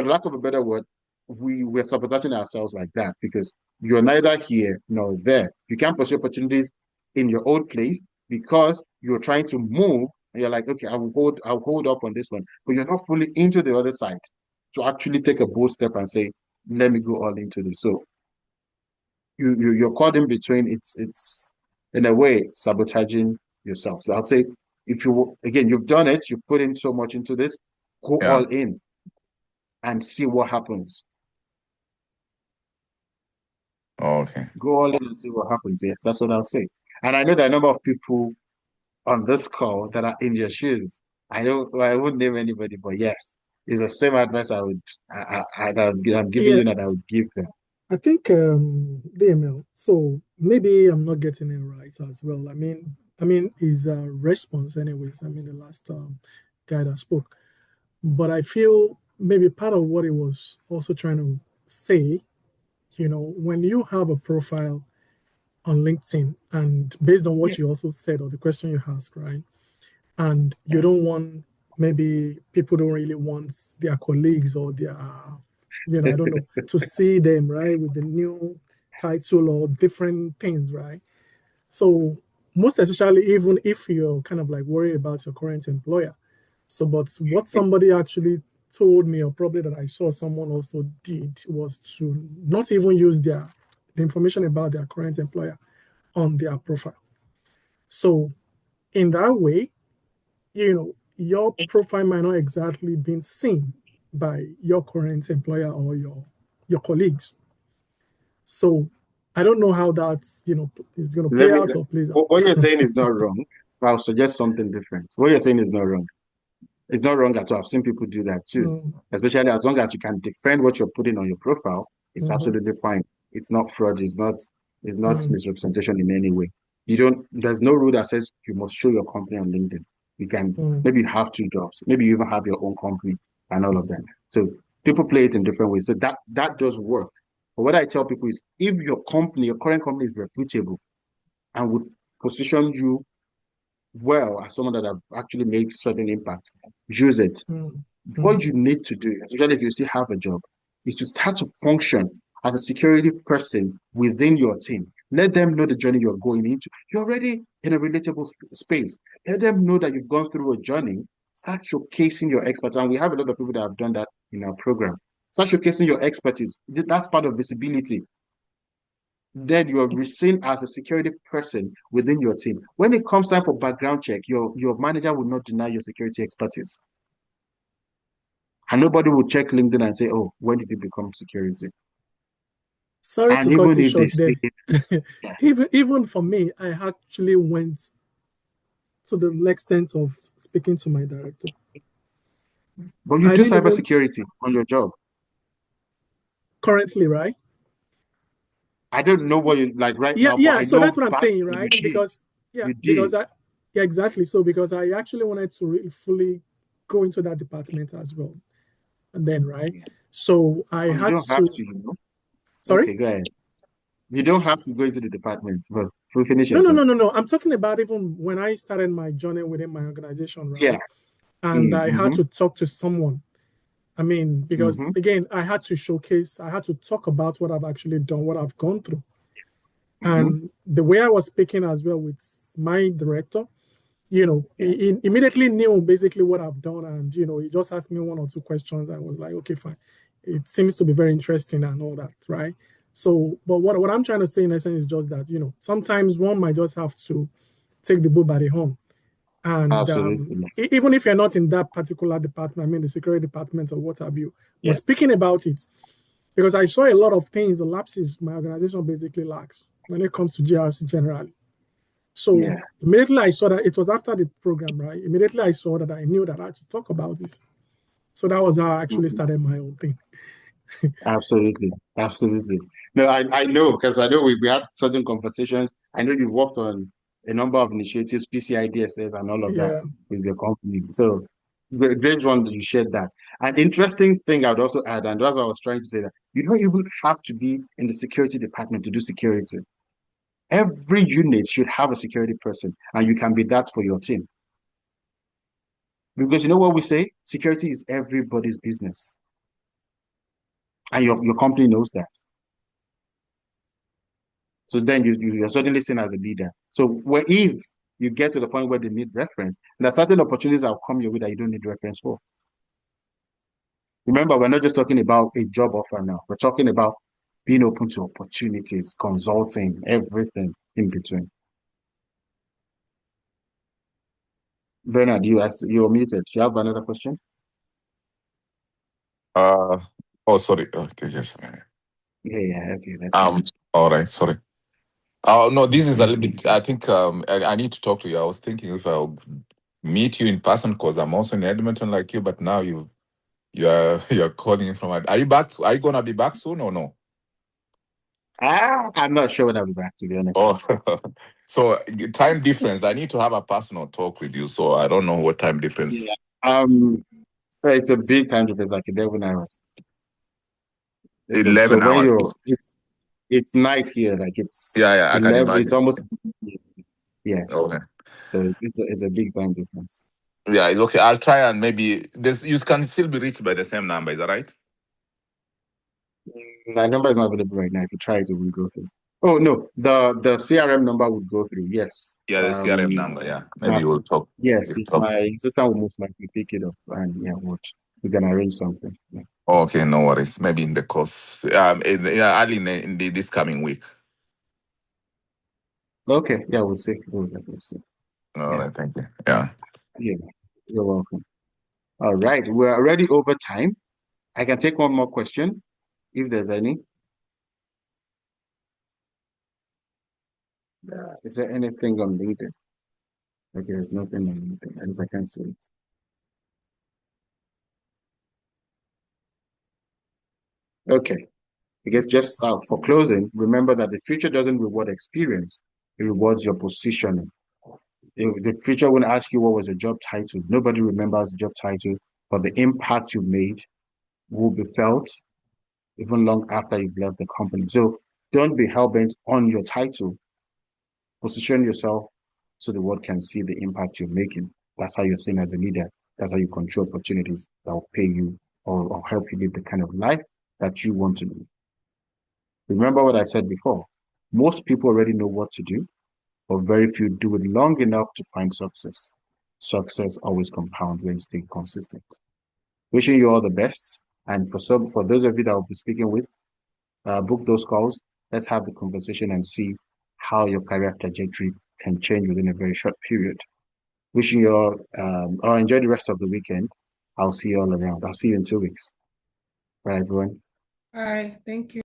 lack of a better word, we're sabotaging ourselves like that because you're neither here nor there. You can't pursue opportunities in your old place because you're trying to move and you're like, okay, I'll hold off on this one, but you're not fully into the other side to actually take a bold step and say, let me go all into this. So you're caught in between. It's in a way sabotaging yourself. So I'll say if you again you've done it, you've put in so much into this, go Yeah. all in and see what happens. Okay. Go all in and see what happens. Yes, that's what I'll say. And I know there are a number of people on this call that are in your shoes. I wouldn't name anybody, but yes, it's the same advice I'm giving Yeah, you that I would give them. I think DML. So maybe I'm not getting it right as well. I mean, his response, anyways. I mean, the last guy that spoke, but I feel maybe part of what he was also trying to say, when you have a profile on LinkedIn, and based on what you also said or the question you asked, right? and you don't want, maybe people don't really want their colleagues or their, I don't know, to see them, right, with the new title or different things, right? So most especially, even if you're kind of like worried about your current employer. So, but what somebody actually told me, or probably that I saw someone also did, was to not even use the information about their current employer on their profile. So in that way, your profile might not exactly been seen by your current employer or your colleagues. So I don't know how that is going to Let play me. out or plays out. What you're saying is not wrong. But I'll suggest something different. What you're saying is not wrong. It's not wrong at all. I've seen people do that too. Mm, Especially as long as you can defend what you're putting on your profile, it's mhm, absolutely fine. It's not fraud. It's not mm, misrepresentation in any way. You don't. There's no rule that says you must show your company on LinkedIn. You can mm. maybe you have two jobs. Maybe you even have your own company and all of that. So people play it in different ways. So that does work. But what I tell people is, if your company, your current company is reputable and would position you well as someone that have actually made certain impact, use it. Mm, What mhm. you need to do, especially if you still have a job, is to start to function as a security person within your team. Let them know the journey you're going into. You're already in a relatable space. Let them know that you've gone through a journey. Start showcasing your expertise. And we have a lot of people that have done that in our program. Start showcasing your expertise. That's part of visibility. Then you're seen as a security person within your team. When it comes time for background check, your manager will not deny your security expertise. And nobody will check LinkedIn and say, oh, when did you become security? Sorry And to cut even you if they short say, there. yeah, Even for me, I actually went to the extent of speaking to my director. but you I do didn't even cybersecurity on your job. currently, right? I don't know what you like right Yeah, now, but yeah. I So that's know what I'm back saying, then you right? did. Because yeah, You because did. yeah, exactly. So because I actually wanted to really fully go into that department as well. And then, right? Yeah. So I But you had don't have to, to, you know. sorry? Okay, go ahead. You don't have to go into the department, but finish No, your no, no, no, thoughts. no. I'm talking about even when I started my journey within my organization, Yeah. right? And I had Mm-hmm. to talk to someone. I mean, because Mm-hmm. again, I had to showcase, I had to talk about what I've actually done, what I've gone through. Mm-hmm. And the way I was speaking as well with my director, Yeah. he immediately knew basically what I've done. And, he just asked me one or two questions. I was like, okay, fine. It seems to be very interesting and all that, right? So, but what I'm trying to say in essence is just that, sometimes one might just have to take the bull by the horn. And Absolutely. Yes. even if you're not in that particular department, I mean, the security department or what have you, Yeah. was speaking about it because I saw a lot of things, the lapses my organization basically lacks when it comes to GRC generally. So Yeah. immediately I saw that it was after the program, right? Immediately I saw that I knew that I had to talk about this. So that was how I actually Mhm. started my own thing. Absolutely. Absolutely. No, I know because I know we had certain conversations. I know you worked on a number of initiatives, PCI DSS and all of that Yeah. with your company. So great one that you shared that. An interesting thing I would also add, and that's what I was trying to say, that you don't even have to be in the security department to do security. Every unit should have a security person, and you can be that for your team. Because you know what we say? Security is everybody's business. And your company knows that. So then you're suddenly seen as a leader. So if you get to the point where they need reference, there are certain opportunities that will come your way that you don't need reference for. Remember, we're not just talking about a job offer now. We're talking about being open to opportunities, consulting, everything in between. Bernard, you're muted. You have another question? Uh, oh, sorry. Okay, yes. Yeah, okay, that's fine. All right, sorry. No, this is a little bit. I think I need to talk to you. I was thinking if I'll meet you in person because I'm also in Edmonton like you, but now you're calling in from. Are you back? Are you gonna be back soon or no? I'm not sure when I'll be back, to be Oh, honest. so time difference. I need to have a personal talk with you. So I don't know what time Yeah. difference. It's a big time difference, like 11 hours. So 11 when hours. it's night here, like it's Yeah, yeah. I can 11, it's imagine. almost, yes. Okay. So it's a big time difference. Yeah, it's okay. I'll try and maybe this you can still be reached by the same number. Is that right? My number is not available right now. If you try it, it will go through. Oh no, the CRM number would go through. Yes. Yeah, the CRM number. Yeah, maybe That's we'll talk. yes. We'll It's talk. my system will most likely pick it up, and yeah, we can arrange something. Yeah. Okay, no worries. Maybe in the course, early in this coming week. Okay. Yeah, we'll see. We'll see. All Yeah. right, thank you. Yeah. Yeah. You're welcome. All right. We're already over time. I can take one more question if there's any. Is there anything on LinkedIn? Okay, there's nothing on LinkedIn. At least I can't see it. Okay. I guess just for closing, remember that the future doesn't reward experience, it rewards your positioning. The future won't ask you what was your job title. Nobody remembers the job title, but the impact you made will be felt even long after you've left the company. So don't be hell-bent on your title. Position yourself so the world can see the impact you're making. That's how you're seen as a leader. That's how you control opportunities that will pay you or help you live the kind of life that you want to live. Remember what I said before. Most people already know what to do, but very few do it long enough to find success. Success always compounds when you stay consistent. Wishing you all the best. And for those of you that I'll be speaking with, book those calls. Let's have the conversation and see how your career trajectory can change within a very short period. Wishing you all, enjoy the rest of the weekend. I'll see you all around. I'll see you in 2 weeks. Bye, everyone. Bye. Thank you.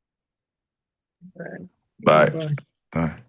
Bye. Bye. Bye.